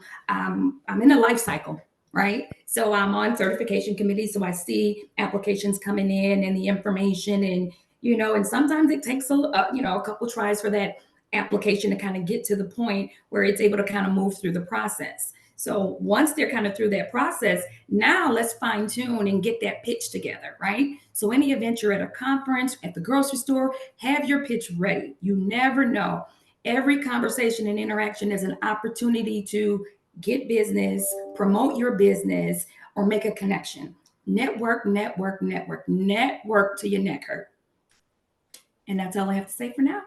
in a life cycle, right? So I'm on certification committee. So I see applications coming in and the information, and and sometimes it takes a couple tries for that application to kind of get to the point where it's able to kind of move through the process. So once they're kind of through that process, now let's fine tune and get that pitch together, right? So any event you're at a conference, at the grocery store, have your pitch ready. You never know. Every conversation and interaction is an opportunity to get business, promote your business, or make a connection. Network, network, network, network till your neck hurt. And that's all I have to say for now.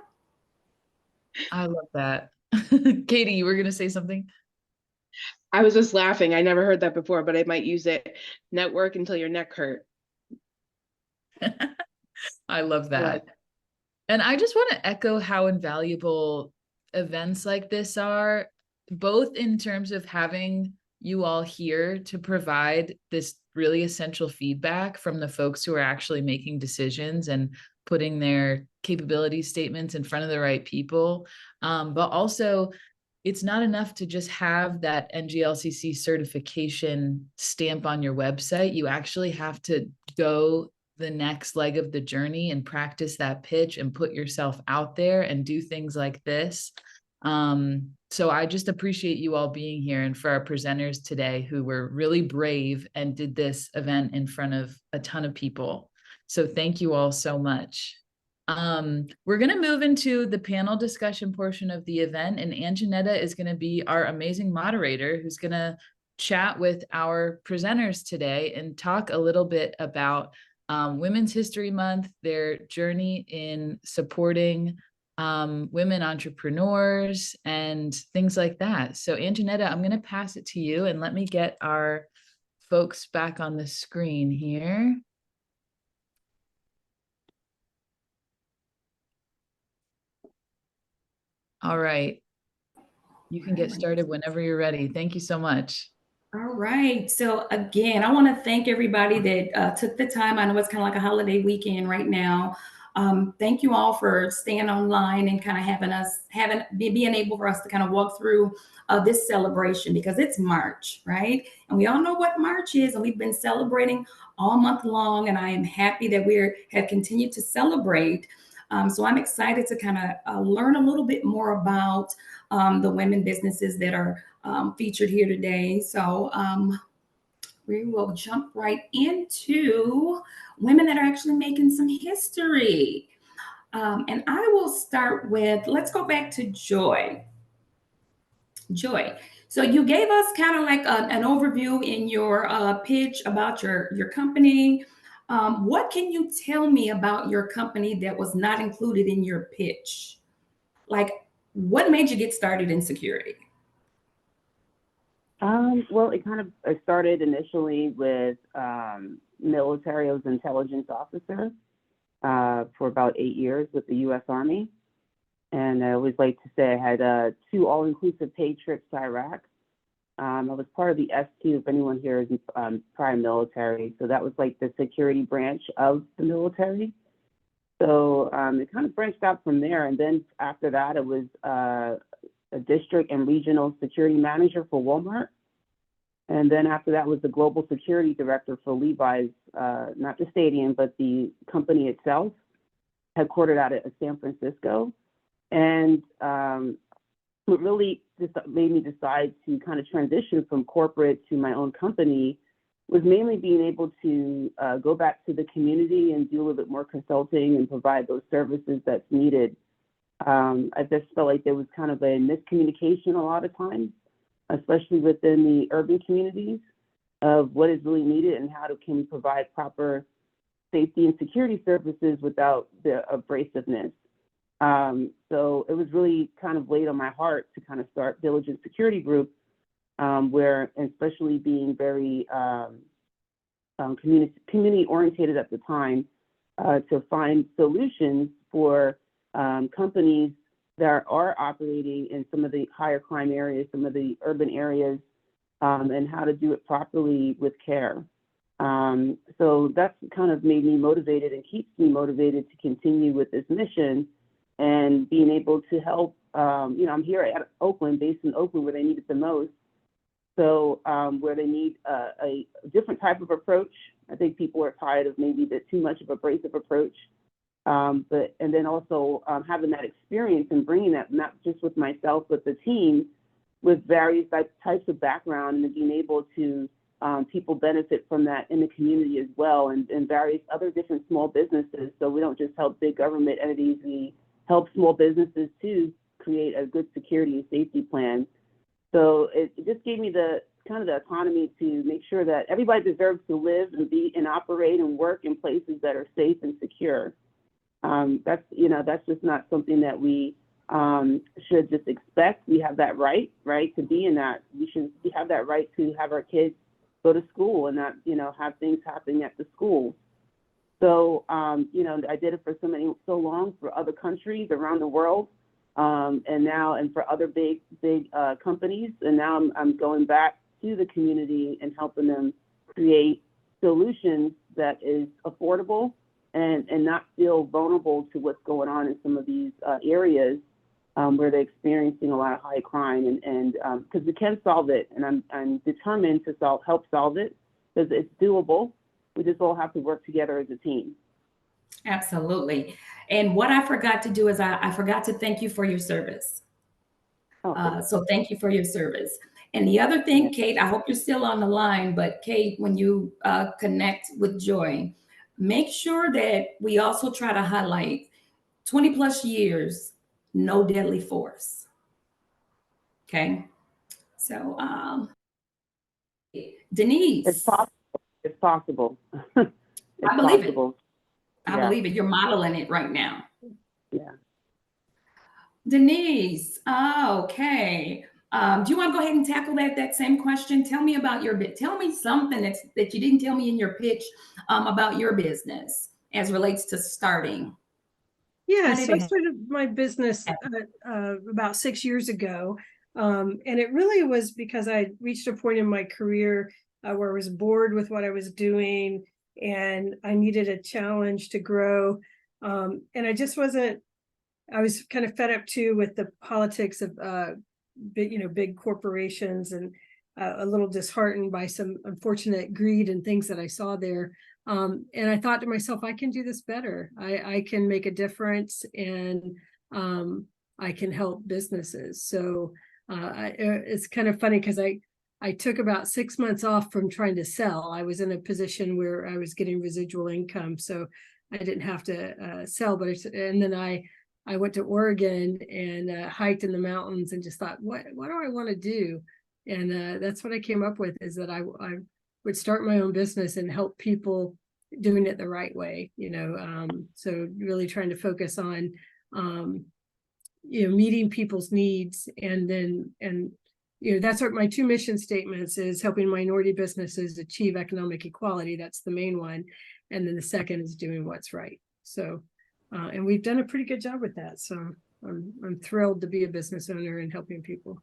I love that. Katie, you were going to say something? I was just laughing. I never heard that before, but I might use it. Network until your neck hurt. I love that. And I just want to echo how invaluable events like this are, both in terms of having you all here to provide this really essential feedback from the folks who are actually making decisions and putting their capability statements in front of the right people. But also, it's not enough to just have that NGLCC certification stamp on your website. You actually have to go the next leg of the journey and practice that pitch and put yourself out there and do things like this. So I just appreciate you all being here, and for our presenters today who were really brave and did this event in front of a ton of people. So thank you all so much. We're going to move into the panel discussion portion of the event, and Anjanetta is going to be our amazing moderator who's going to chat with our presenters today and talk a little bit about Women's History Month, their journey in supporting women entrepreneurs and things like that. So Anjanetta, I'm going to pass it to you, and let me get our folks back on the screen here. All right. You can get started whenever you're ready. Thank you so much. All right. So again, I want to thank everybody that took the time. I know it's kind of like a holiday weekend right now. Thank you all for staying online and kind of being able for us to kind of walk through this celebration, because it's March, right? And we all know what March is, and we've been celebrating all month long. And I am happy that have continued to celebrate. So I'm excited to kind of learn a little bit more about the women businesses that are featured here today. So we will jump right into women that are actually making some history. And I will start with, let's go back to Joy. Joy. So you gave us kind of like an overview in your pitch about your company. What can you tell me about your company that was not included in your pitch? Like, what made you get started in security? Well, it started initially with military. I was an intelligence officer for about 8 years with the U.S. Army. And I always like to say I had 2 all-inclusive paid trips to Iraq. I was part of the S2, if anyone here is prior military. So that was like the security branch of the military. So it kind of branched out from there. And then after that, it was a district and regional security manager for Walmart. And then after that was the global security director for Levi's, not the stadium, but the company itself, headquartered out of San Francisco. And what really just made me decide to kind of transition from corporate to my own company was mainly being able to go back to the community and do a little bit more consulting and provide those services that's needed. I just felt like there was kind of a miscommunication a lot of times, especially within the urban communities, of what is really needed and how can we provide proper safety and security services without the abrasiveness. So it was really kind of laid on my heart to kind of start Diligent Security Group, where, especially being very community oriented at the time, to find solutions for companies that are operating in some of the higher crime areas, some of the urban areas, and how to do it properly with care. So that's kind of made me motivated and keeps me motivated to continue with this mission and being able to help. I'm here at Oakland, based in Oakland, where they need it the most. So where they need a different type of approach. I think people are tired of maybe the too much of abrasive approach. And then also having that experience and bringing that, not just with myself, but the team, with various types of background, and being able to people benefit from that in the community as well, and various other different small businesses. So we don't just help big government entities, we help small businesses too create a good security and safety plan. So it just gave me the kind of the autonomy to make sure that everybody deserves to live and be and operate and work in places that are safe and secure. That's just not something that we should just expect. We have that right to be in that. We have that right to have our kids go to school and not, have things happening at the school. So, I did it for so long for other countries around the world, and for other big companies. And now I'm going back to the community and helping them create solutions that is affordable and not feel vulnerable to what's going on in some of these areas where they're experiencing a lot of high crime, and because we can solve it, and I'm determined to help solve it, because it's doable. We just all have to work together as a team. Absolutely. And what I forgot to do is I forgot to thank you for your service. So thank you for your service. And the other thing, Kate, I hope you're still on the line, but Kate, when you connect with Joy, make sure that we also try to highlight 20 plus years, no deadly force. Okay. So, Denise. It's possible. It's possible. I believe it. I believe it. You're modeling it right now. Yeah. Denise. Okay. Do you want to go ahead and tackle that same question? Tell me about tell me something that you didn't tell me in your pitch about your business as relates to starting. Yeah, so I started my business about 6 years ago. And it really was because I reached a point in my career where I was bored with what I was doing, and I needed a challenge to grow. And I was kind of fed up too with the politics of big corporations, and a little disheartened by some unfortunate greed and things that I saw there. And I thought to myself, I can do this better. I can make a difference, and I can help businesses. So it's kind of funny because I took about 6 months off from trying to sell. I was in a position where I was getting residual income, so I didn't have to sell. And then I went to Oregon and hiked in the mountains and just thought, what do I want to do? And that's what I came up with, is that I would start my own business and help people doing it the right way. So really trying to focus on meeting people's needs, and that's what my 2 mission statements is: helping minority businesses achieve economic equality. That's the main one. And then the second is doing what's right. So and we've done a pretty good job with that. So I'm thrilled to be a business owner and helping people.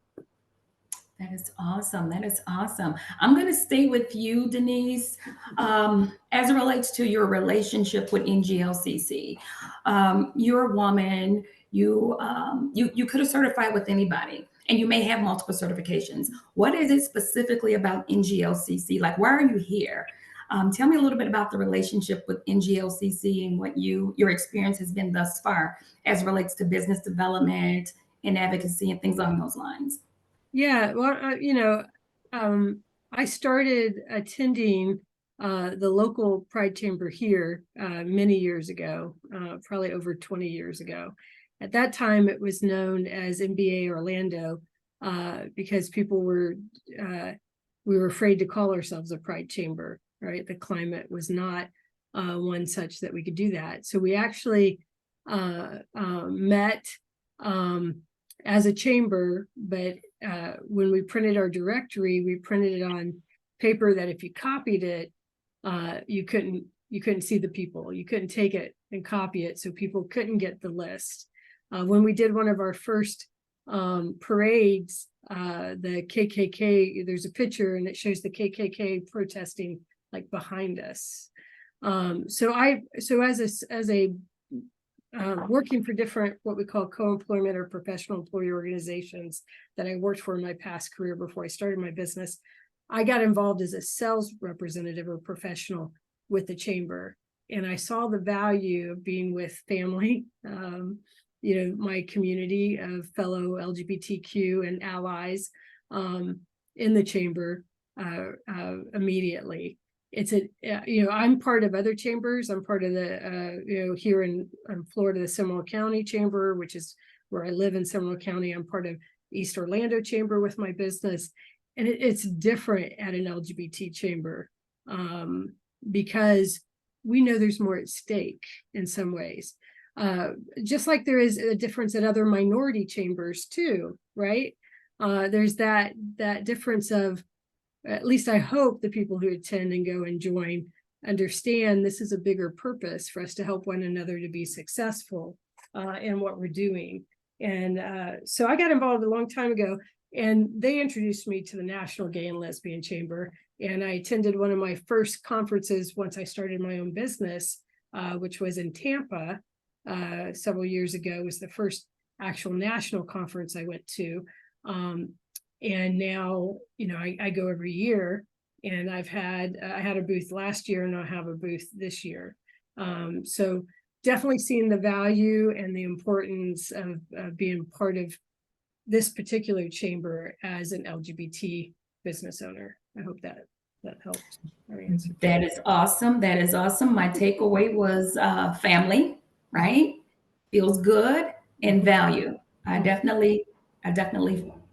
That is awesome. That is awesome. I'm going to stay with you, Denise, as it relates to your relationship with NGLCC. You're a woman. You could have certified with anybody. and you may have multiple certifications. What is it specifically about NGLCC? Like, why are you here? Tell me a little bit about the relationship with NGLCC and what your experience has been thus far as relates to business development and advocacy and things along those lines. Yeah, well, I started attending the local Pride Chamber here many years ago, probably over 20 years ago. At that time, it was known as MBA Orlando because people were, we were afraid to call ourselves a Pride Chamber, right? The climate was not one such that we could do that. So we actually met as a chamber, but when we printed our directory, we printed it on paper that if you copied it, you couldn't see the people. You couldn't take it and copy it, so people couldn't get the list. When we did one of our first parades, the KKK, there's a picture and it shows the KKK protesting like behind us. So as a working for different, what we call co-employment or professional employee organizations that I worked for in my past career before I started my business, I got involved as a sales representative or professional with the chamber. And I saw the value of being with family, my community of fellow LGBTQ and allies in the chamber immediately. It's I'm part of other chambers. I'm part of the, here in Florida, the Seminole County Chamber, which is where I live in Seminole County. I'm part of East Orlando Chamber with my business. And it's different at an LGBT chamber because we know there's more at stake in some ways. Just like there is a difference at other minority chambers too, right? There's that difference of, at least I hope the people who attend and go and join understand this is a bigger purpose for us to help one another to be successful in what we're doing. And so I got involved a long time ago, and they introduced me to the National Gay and Lesbian Chamber. And I attended one of my first conferences once I started my own business, which was in Tampa several years ago. It was the first actual national conference I went to. And now, I go every year, and I had a booth last year and I have a booth this year. So definitely seeing the value and the importance of being part of this particular chamber as an LGBT business owner. I hope that helps. That is awesome. That is awesome. My takeaway was family, right? Feels good and value. I definitely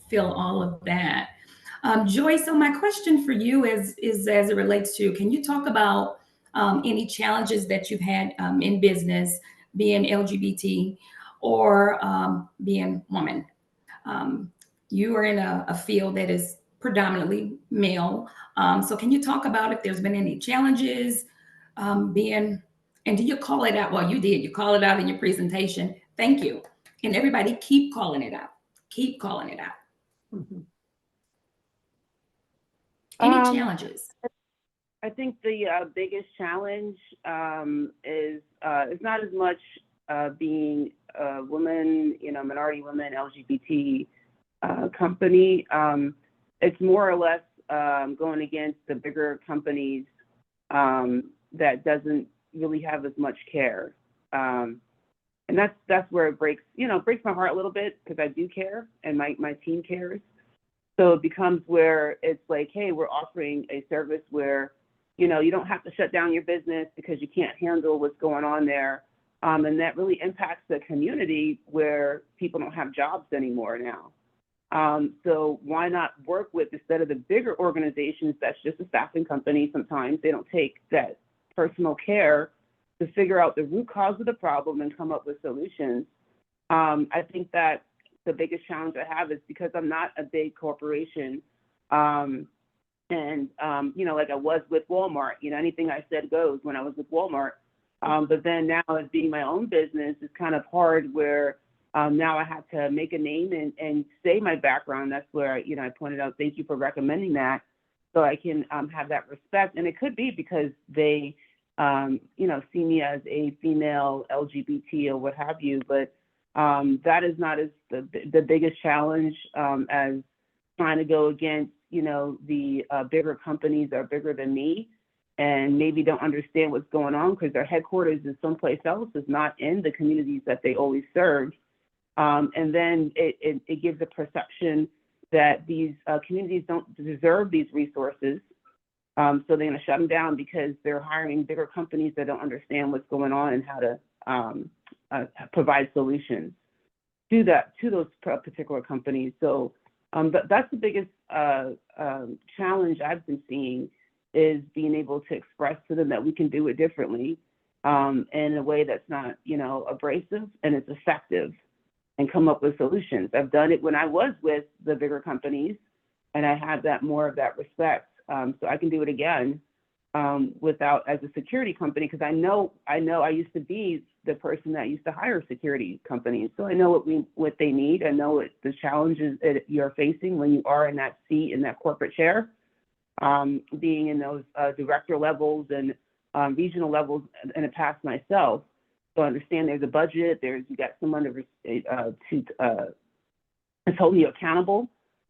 feel all of that. Joy, so my question for you is as it relates to, can you talk about any challenges that you've had in business, being LGBT or being woman? You are in a field that is predominantly male. So can you talk about if there's been any challenges and do you call it out? Well, you did. You call it out in your presentation. Thank you. And everybody keep calling it out. Keep calling it out. Mm-hmm. Any challenges? I think the biggest challenge is not as much being a woman, minority woman, LGBT company. It's more or less going against the bigger companies that doesn't really have as much care. And that's where it breaks my heart a little bit, because I do care and my team cares. So it becomes where it's like, hey, we're offering a service where, you don't have to shut down your business because you can't handle what's going on there. And that really impacts the community where people don't have jobs anymore now. So why not work with, instead of the bigger organizations, that's just a staffing company. Sometimes they don't take that personal care to figure out the root cause of the problem and come up with solutions. I think that the biggest challenge I have is because I'm not a big corporation. Like I was with Walmart, anything I said goes when I was with Walmart. But then now, as being my own business, it's kind of hard where now I have to make a name and say my background. That's where, I pointed out, thank you for recommending that, so I can have that respect. And it could be because they, see me as a female LGBT or what have you. But That is not as the biggest challenge as trying to go against, you know, the bigger companies that are bigger than me and maybe don't understand what's going on because their headquarters is someplace else, is not in the communities that they always serve. And then it gives a perception that these communities don't deserve these resources. So they're going to shut them down because they're hiring bigger companies that don't understand what's going on and how to provide solutions to those particular companies. So that's the biggest challenge I've been seeing, is being able to express to them that we can do it differently in a way that's not, you know, abrasive and it's effective, and come up with solutions. I've done it when I was with the bigger companies, and I had that more of that respect. So I can do it again without, as a security company, because I know I used to be the person that used to hire security companies. So I know what they need. I know what the challenges that you're facing when you are in that seat, in that corporate chair, being in those director levels and regional levels in the past myself. So understand there's a budget, you got someone to hold you accountable.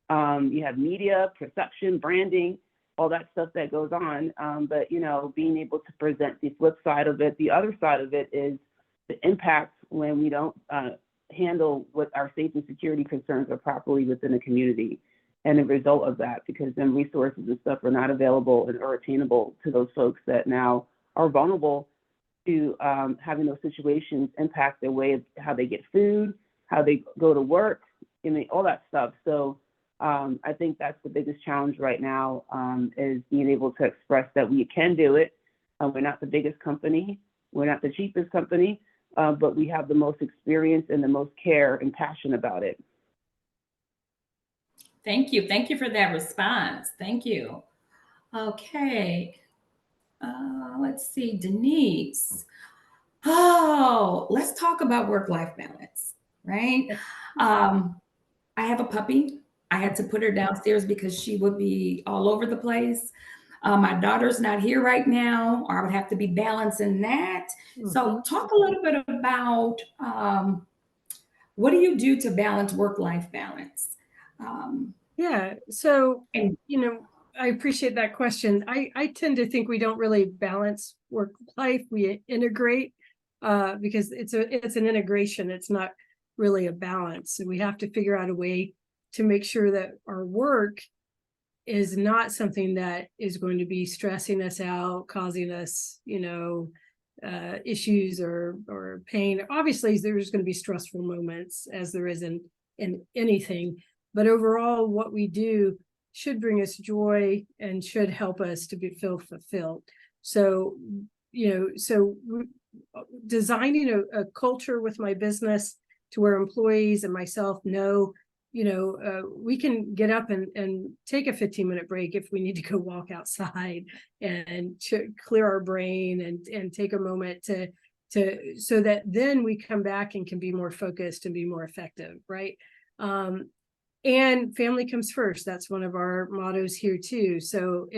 You have media, perception, branding, all that stuff that goes on. But, you know, being able to present the flip side of it, the other side of it is the impact when we don't handle what our safety and security concerns are properly within the community. And the result of that, because then resources and stuff are not available or attainable to those folks that now are vulnerable to having those situations impact their way of how they get food, how they go to work, I mean, all that stuff. So I think that's the biggest challenge right now, is being able to express that we can do it. We're not the biggest company, we're not the cheapest company, but we have the most experience and the most care and passion about it. Thank you. Thank you for that response. Thank you. Okay. Let's see, Denise. Oh, let's talk about work-life balance, right? I have a puppy. I had to put her downstairs because she would be all over the place. My daughter's not here right now, or I would have to be balancing that. So talk a little bit about what do you do to balance work-life balance? Yeah, so, And you know, I appreciate that question. I tend to think we don't really balance work life. We integrate because it's an integration. It's not really a balance. So we have to figure out a way to make sure that our work is not something that is going to be stressing us out, causing us, you know, issues or pain. Obviously, there's going to be stressful moments, as there is in anything. But overall, what we do should bring us joy and should help us to feel fulfilled. So, you know, so designing a culture with my business to where employees and myself know, you know, we can get up and take a 15-minute break if we need to go walk outside and clear our brain and take a moment to so that then we come back and can be more focused and be more effective, right? And family comes first. That's one of our mottos here too. So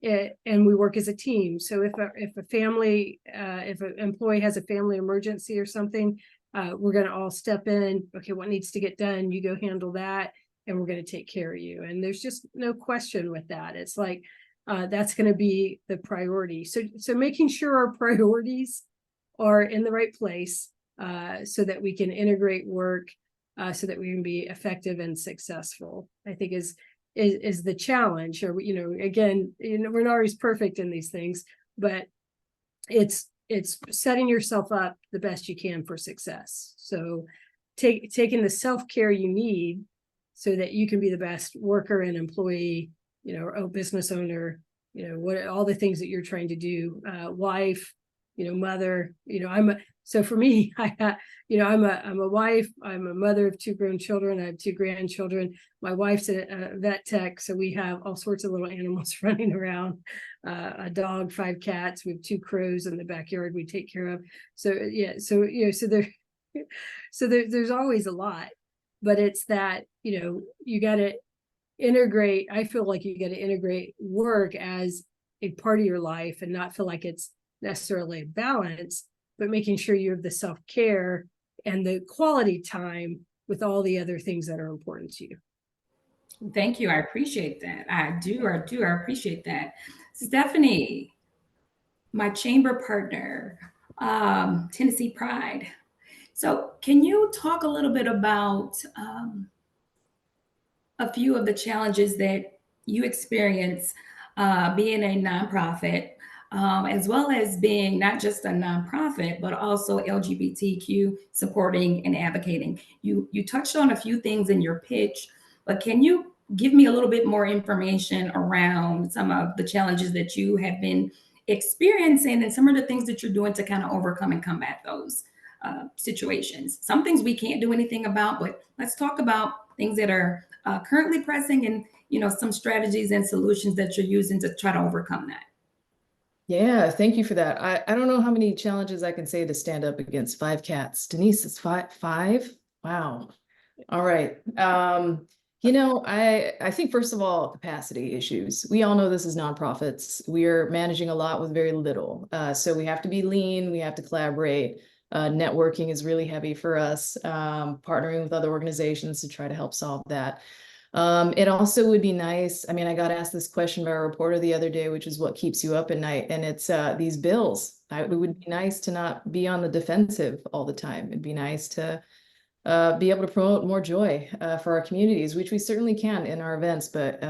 and we work as a team. So if an employee has a family emergency or something, we're going to all step in. Okay, what needs to get done? You go handle that, and we're going to take care of you. And there's just no question with that. It's like that's going to be the priority. So making sure our priorities are in the right place, so that we can integrate work. So that we can be effective and successful, I think is the challenge. Or, you know, again, you know, we're not always perfect in these things, but it's setting yourself up the best you can for success. So taking the self-care you need so that you can be the best worker and employee, you know, or business owner, you know, all the things that you're trying to do, wife, you know, mother, you know, so for me, you know, I'm a wife, I'm a mother of 2 grown children, I have 2 grandchildren. My wife's a vet tech, so we have all sorts of little animals running around, a dog, 5 cats, we have 2 crows in the backyard we take care of. So yeah, so, you know, so there's always a lot, but it's that, you know, you got to integrate. I feel like you got to integrate work as a part of your life and not feel like it's necessarily a balance, but making sure you have the self-care and the quality time with all the other things that are important to you. Thank you. I appreciate that. I do. I appreciate that. Stephanie, my chamber partner, Tennessee Pride. So can you talk a little bit about a few of the challenges that you experience being a nonprofit, as well as being not just a nonprofit, but also LGBTQ supporting and advocating? You touched on a few things in your pitch, but can you give me a little bit more information around some of the challenges that you have been experiencing and some of the things that you're doing to kind of overcome and combat those situations? Some things we can't do anything about, but let's talk about things that are currently pressing, and some strategies and solutions that you're using to try to overcome that. Yeah, thank you for that. I don't know how many challenges I can say to stand up against 5 cats. Denise, it's five? Wow. All right. I think first of all, capacity issues. We all know this is nonprofits. We are managing a lot with very little. So we have to be lean, we have to collaborate. Networking is really heavy for us, partnering with other organizations to try to help solve that. It also would be nice. I mean, I got asked this question by a reporter the other day, which is what keeps you up at night. And it's these bills. It would be nice to not be on the defensive all the time. It'd be nice to be able to promote more joy for our communities, which we certainly can in our events. But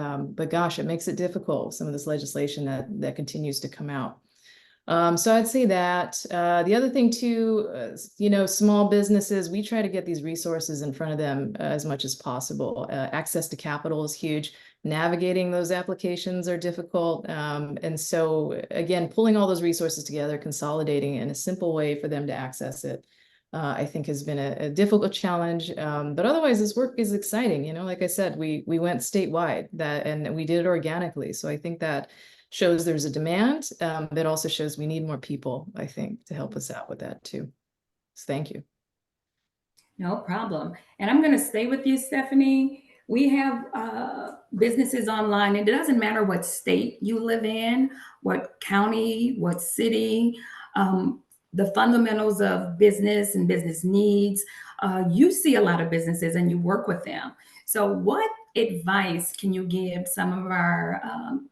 gosh, it makes it difficult, some of this legislation that continues to come out. So I'd say that. The other thing too, small businesses, we try to get these resources in front of them as much as possible. Access to capital is huge. Navigating those applications are difficult. And so again, pulling all those resources together, consolidating it in a simple way for them to access it, I think has been a difficult challenge. But otherwise, this work is exciting. Like I said, we went statewide and we did it organically. So I think that shows there's a demand, but also shows we need more people, I think, to help us out with that too. So thank you. No problem. And I'm going to stay with you, Stephanie. We have businesses online, and it doesn't matter what state you live in, what county, what city, the fundamentals of business and business needs. You see a lot of businesses and you work with them. So what advice can you give some of our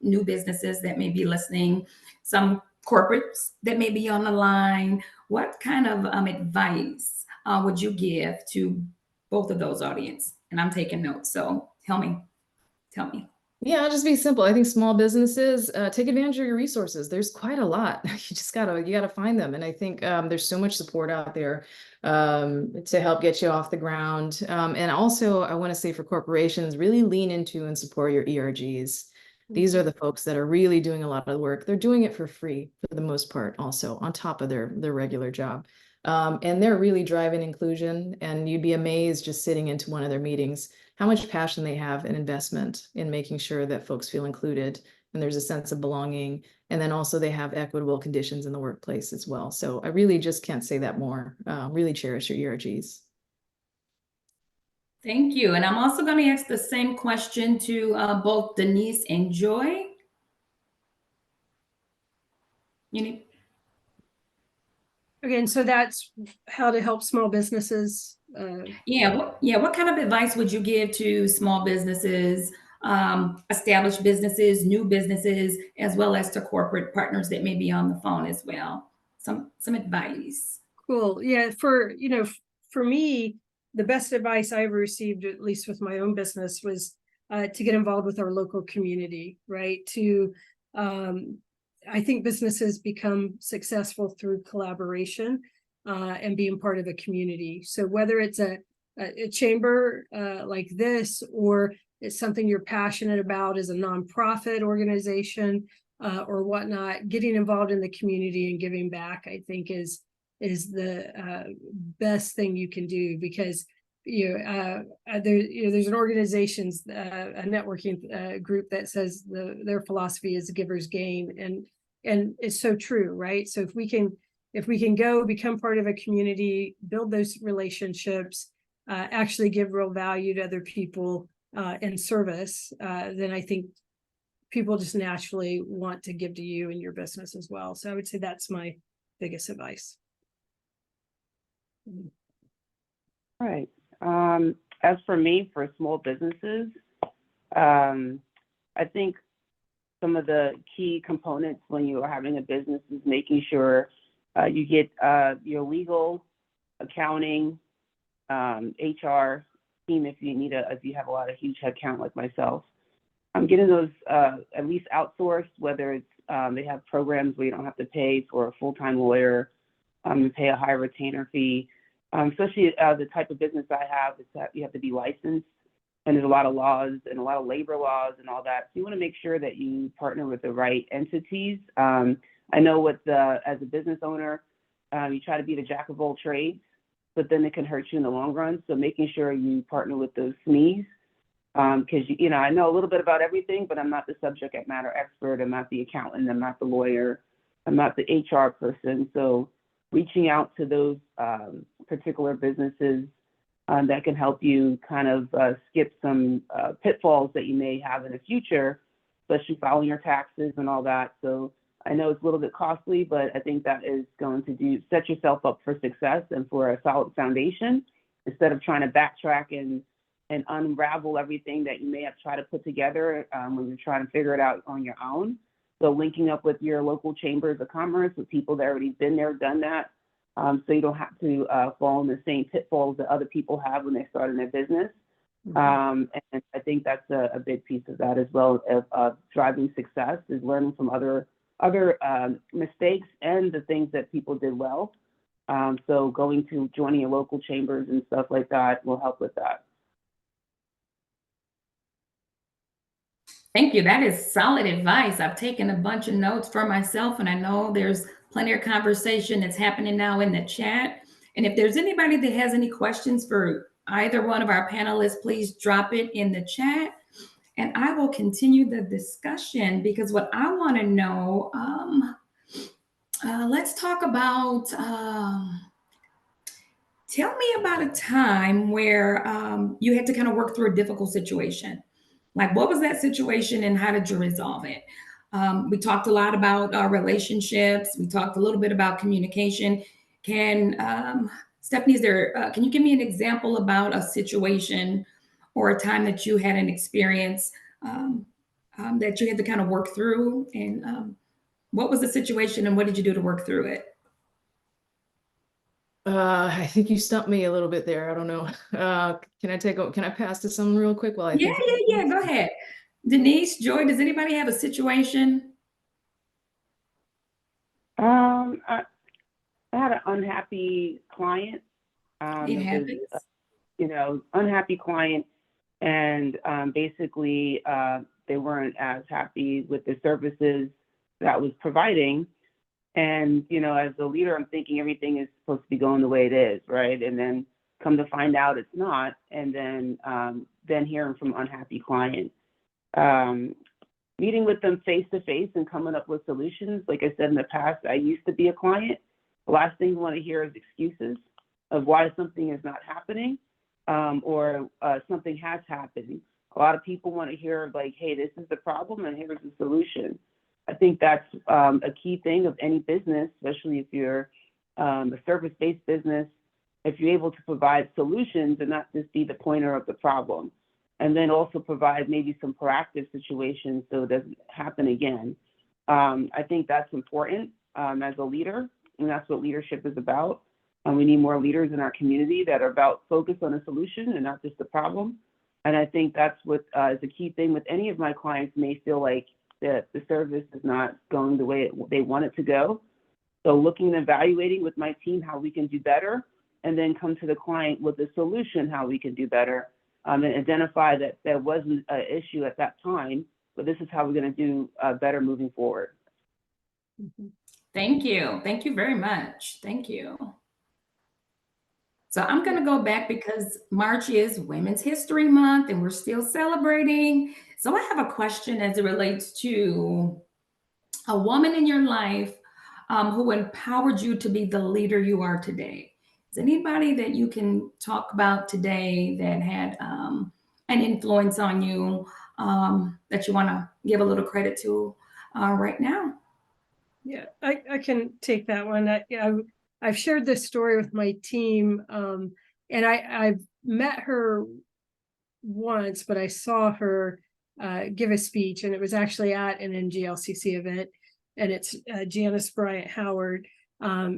new businesses that may be listening, some corporates that may be on the line? What kind of advice would you give to both of those audience? And I'm taking notes, so tell me. Yeah, I'll just be simple. I think small businesses take advantage of your resources. There's quite a lot. You gotta find them. And I think there's so much support out there to help get you off the ground. And also, I want to say for corporations, really lean into and support your ERGs. These are the folks that are really doing a lot of the work. They're doing it for free for the most part, also on top of their regular job. And they're really driving inclusion. And you'd be amazed just sitting into one of their meetings how much passion they have and investment in making sure that folks feel included and there's a sense of belonging. And then also they have equitable conditions in the workplace as well. So I really just can't say that more. Really cherish your ERGs. Thank you. And I'm also going to ask the same question to both Denise and Joy. Again, so that's how to help small businesses. What kind of advice would you give to small businesses, established businesses, new businesses, as well as to corporate partners that may be on the phone as well? Some advice. Cool. Yeah, for me, the best advice I ever received, at least with my own business, was to get involved with our local community, right? I think businesses become successful through collaboration and being part of a community. So whether it's a chamber like this, or it's something you're passionate about as a nonprofit organization or whatnot, getting involved in the community and giving back, I think is the best thing you can do, because there's an organization's a networking group that says their philosophy is giver's gain, and it's so true, right? So if we can go become part of a community, build those relationships, actually give real value to other people in service, then I think people just naturally want to give to you and your business as well. So I would say that's my biggest advice. Right. As for me, for small businesses, I think some of the key components when you are having a business is making sure you get your legal, accounting, HR team if you have a lot of huge headcount like myself. I'm getting those at least outsourced, whether it's they have programs where you don't have to pay for a full-time lawyer, and pay a high retainer fee. Especially the type of business I have is that you have to be licensed, and there's a lot of laws and a lot of labor laws and all that. So you want to make sure that you partner with the right entities. I know as a business owner, you try to be the jack of all trades, but then it can hurt you in the long run. So making sure you partner with those SMEs, because I know a little bit about everything, but I'm not the subject matter expert. I'm not the accountant. I'm not the lawyer. I'm not the HR person. So reaching out to those particular businesses that can help you kind of skip some pitfalls that you may have in the future, especially filing your taxes and all that. So I know it's a little bit costly, but I think that is going to set yourself up for success and for a solid foundation instead of trying to backtrack and unravel everything that you may have tried to put together when you're trying to figure it out on your own. So linking up with your local chambers of commerce, with people that already been there, done that, so you don't have to fall in the same pitfalls that other people have when they start in their business. And I think that's a big piece of that as well, of driving success, is learning from other mistakes and the things that people did well. So joining your local chambers and stuff like that will help with that. Thank you. That is solid advice. I've taken a bunch of notes for myself, and I know there's plenty of conversation that's happening now in the chat. And if there's anybody that has any questions for either one of our panelists, please drop it in the chat, and I will continue the discussion, because what I want to know, let's talk about, tell me about a time where you had to kind of work through a difficult situation. Like, what was that situation and how did you resolve it? We talked a lot about our relationships. We talked a little bit about communication. Stephanie, can you give me an example about a situation or a time that you had an experience that you had to kind of work through? And what was the situation and what did you do to work through it? I think you stumped me a little bit there. I don't know. Can I pass to someone real quick while I think? Yeah. Go ahead. Denise, Joy, does anybody have a situation? I had an unhappy client. Unhappy client, and basically they weren't as happy with the services that I was providing. And as a leader, I'm thinking everything is supposed to be going the way it is, right? And then come to find out it's not, and then hearing from unhappy clients. Meeting with them face to face and coming up with solutions. Like I said in the past, I used to be a client. The last thing you want to hear is excuses of why something is not happening, or something has happened. A lot of people want to hear like, hey, this is the problem and here's the solution. I think that's a key thing of any business, especially if you're a service-based business, if you're able to provide solutions and not just be the pointer of the problem. And then also provide maybe some proactive situations so it doesn't happen again. I think that's important as a leader, and that's what leadership is about. We need more leaders in our community that are about focused on a solution and not just the problem. And I think that's what is a key thing with any of my clients may feel like that the service is not going the way they want it to go. So looking and evaluating with my team how we can do better, and then come to the client with a solution how we can do better. And identify that there wasn't an issue at that time, but this is how we're going to do better moving forward. Thank you. Thank you very much. Thank you. So I'm going to go back because March is Women's History Month and we're still celebrating. So I have a question as it relates to a woman in your life who empowered you to be the leader you are today. Is anybody that you can talk about today that had an influence on you that you want to give a little credit to right now? Yeah, I can take that one. I've shared this story with my team. And I've met her once, but I saw her give a speech, and it was actually at an NGLCC event, and it's Janice Bryant Howard.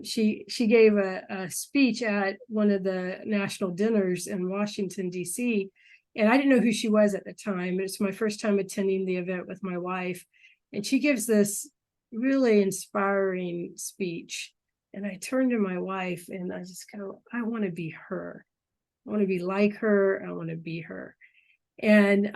She gave a speech at one of the national dinners in Washington, D.C., and I didn't know who she was at the time. It's my first time attending the event with my wife, and she gives this really inspiring speech. And I turned to my wife and I just go, I want to be her. I want to be like her. I want to be her. And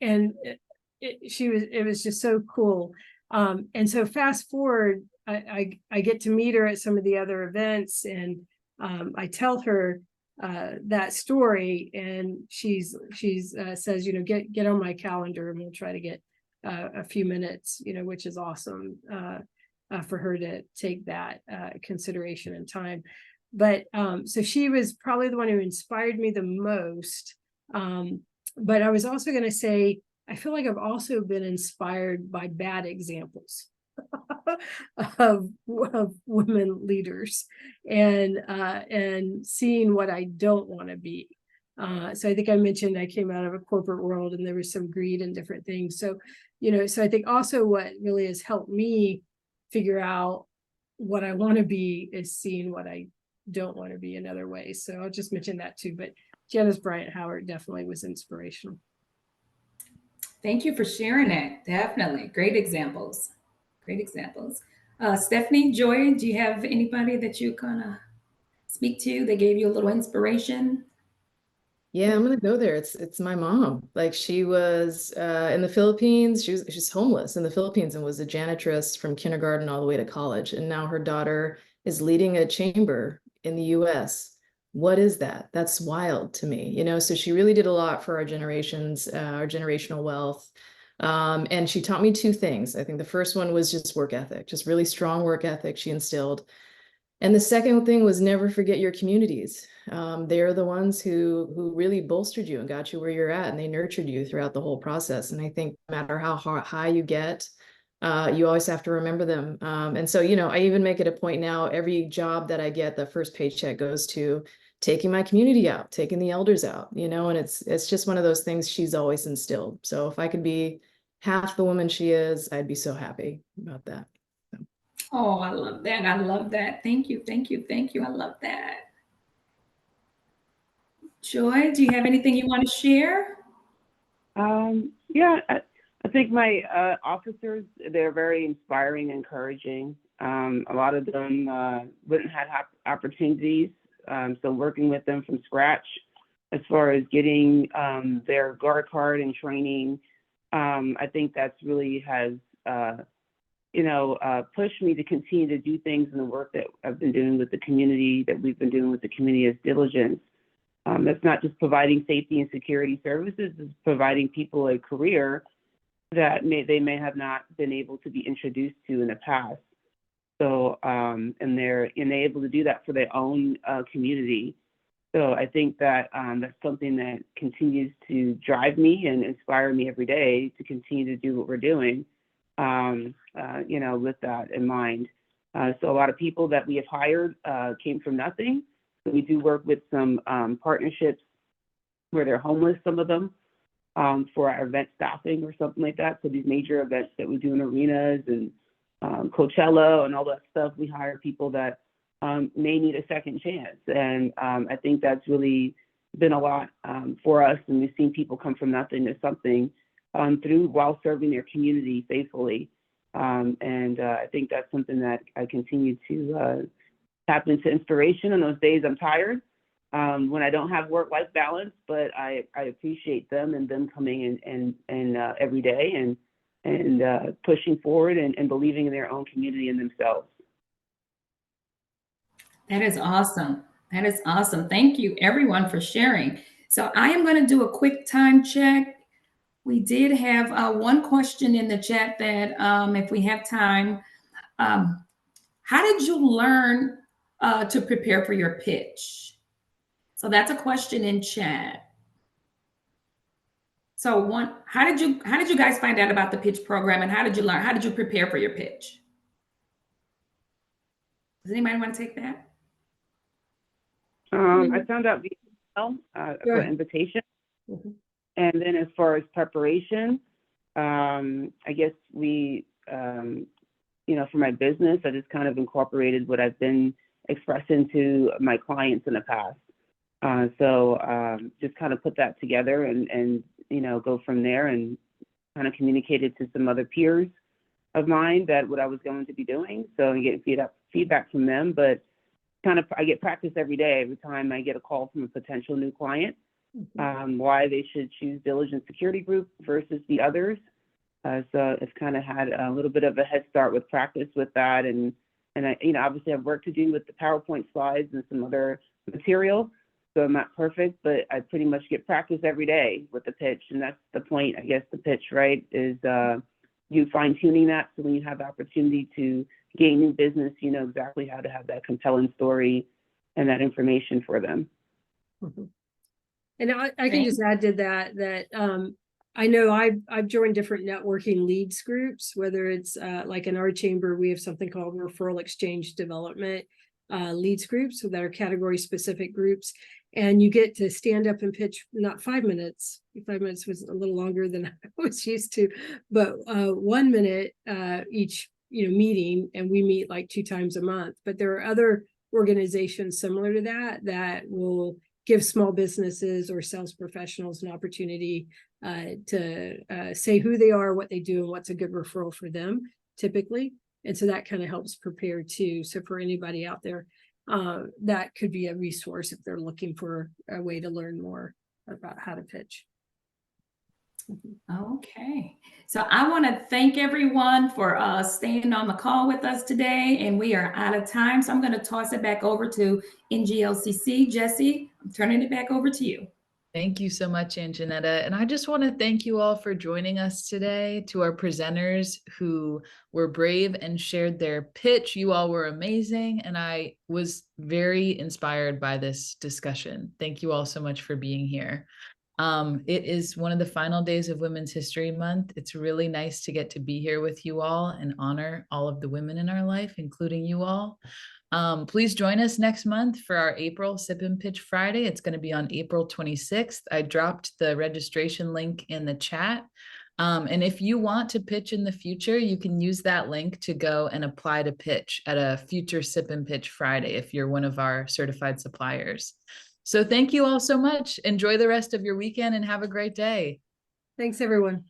it was just so cool. And so fast forward, I get to meet her at some of the other events, and I tell her that story, and she's says, get on my calendar and we'll try to get a few minutes, which is awesome for her to take that consideration and time. But so she was probably the one who inspired me the most. But I was also going to say, I feel like I've also been inspired by bad examples of women leaders, and seeing what I don't want to be. So I think I mentioned I came out of a corporate world and there was some greed and different things. So, so I think also what really has helped me figure out what I want to be is seeing what I don't want to be in other ways. So I'll just mention that too. But Janice Bryant Howard definitely was inspirational. Thank you for sharing it. Definitely. Great examples. Great examples. Stephanie, Joy, do you have anybody that you kind of speak to that gave you a little inspiration? Yeah, I'm gonna go there. It's my mom. Like, she was in the Philippines. She's homeless in the Philippines and was a janitress from kindergarten all the way to college. And now her daughter is leading a chamber in the US. What is that? That's wild to me, So she really did a lot for our generations, our generational wealth. And she taught me two things. I think the first one was just work ethic, just really strong work ethic she instilled. And the second thing was never forget your communities. They're the ones who really bolstered you and got you where you're at, and they nurtured you throughout the whole process. And I think no matter how high you get, you always have to remember them. And so, I even make it a point now, every job that I get, the first paycheck goes to taking my community out, taking the elders out, and it's just one of those things she's always instilled. So if I could be half the woman she is, I'd be so happy about that. Oh, I love that. I love that. Thank you. Thank you. Thank you. I love that. Joy, do you have anything you want to share? Yeah, I think my officers, they're very inspiring, encouraging. A lot of them wouldn't have opportunities. So working with them from scratch, as far as getting their guard card and training, I think that's really has, pushed me to continue to do things in the work that I've been doing with the community, that we've been doing with the community as diligence. That's not just providing safety and security services, it's providing people a career that they may have not been able to be introduced to in the past. So, and they're able to do that for their own community. So I think that that's something that continues to drive me and inspire me every day to continue to do what we're doing, with that in mind. So a lot of people that we have hired came from nothing. So we do work with some partnerships where they're homeless, some of them, for our event staffing or something like that. So these major events that we do in arenas and Coachella and all that stuff, we hire people that may need a second chance. And I think that's really been a lot for us. And we've seen people come from nothing to something while serving their community faithfully. And I think that's something that I continue to tap into inspiration on those days I'm tired, when I don't have work-life balance, but I appreciate them and them coming in every day and pushing forward and believing in their own community and themselves. That is awesome. That is awesome. Thank you, everyone, for sharing. So I am going to do a quick time check. We did have one question in the chat that, if we have time, how did you learn to prepare for your pitch? So that's a question in chat. So how did you guys find out about the pitch program, and how did you learn? How did you prepare for your pitch? Does anybody want to take that? I found out via email, Sure. for invitation. Mhm. And then as far as preparation, I guess we, for my business, I just kind of incorporated what I've been expressing to my clients in the past. So just kind of put that together and go from there, and kind of communicated to some other peers of mine that what I was going to be doing. So I get feedback from them, but I get practice every day. Every time I get a call from a potential new client, why they should choose Diligent Security Group versus the others. So it's kind of had a little bit of a head start with practice with that. And I, obviously I have work to do with the PowerPoint slides and some other material. So I'm not perfect, but I pretty much get practice every day with the pitch. And that's the point, I guess, the pitch, right, is you fine tuning that. So when you have the opportunity to gain new business, you know exactly how to have that compelling story and that information for them. Mhm. And I can just add to that I know I've joined different networking leads groups, whether it's like in our chamber, we have something called referral exchange development leads groups, so that are category specific groups. And you get to stand up and pitch, not 5 minutes. 5 minutes was a little longer than I was used to, but 1 minute each meeting, and we meet like 2 times a month. But there are other organizations similar to that will give small businesses or sales professionals an opportunity to say who they are, what they do, and what's a good referral for them typically. And so that kind of helps prepare too. So for anybody out there, that could be a resource if they're looking for a way to learn more about how to pitch. Okay, so I want to thank everyone for staying on the call with us today, and we are out of time. So I'm going to toss it back over to NGLCC. Jesse, I'm turning it back over to you. Thank you so much, Anjanetta. And I just want to thank you all for joining us today. To our presenters who were brave and shared their pitch, you all were amazing. And I was very inspired by this discussion. Thank you all so much for being here. It is one of the final days of Women's History Month. It's really nice to get to be here with you all and honor all of the women in our life, including you all. Please join us next month for our April Sip and Pitch Friday. It's going to be on April 26th. I dropped the registration link in the chat. And if you want to pitch in the future, you can use that link to go and apply to pitch at a future Sip and Pitch Friday if you're one of our certified suppliers. So thank you all so much. Enjoy the rest of your weekend and have a great day. Thanks, everyone.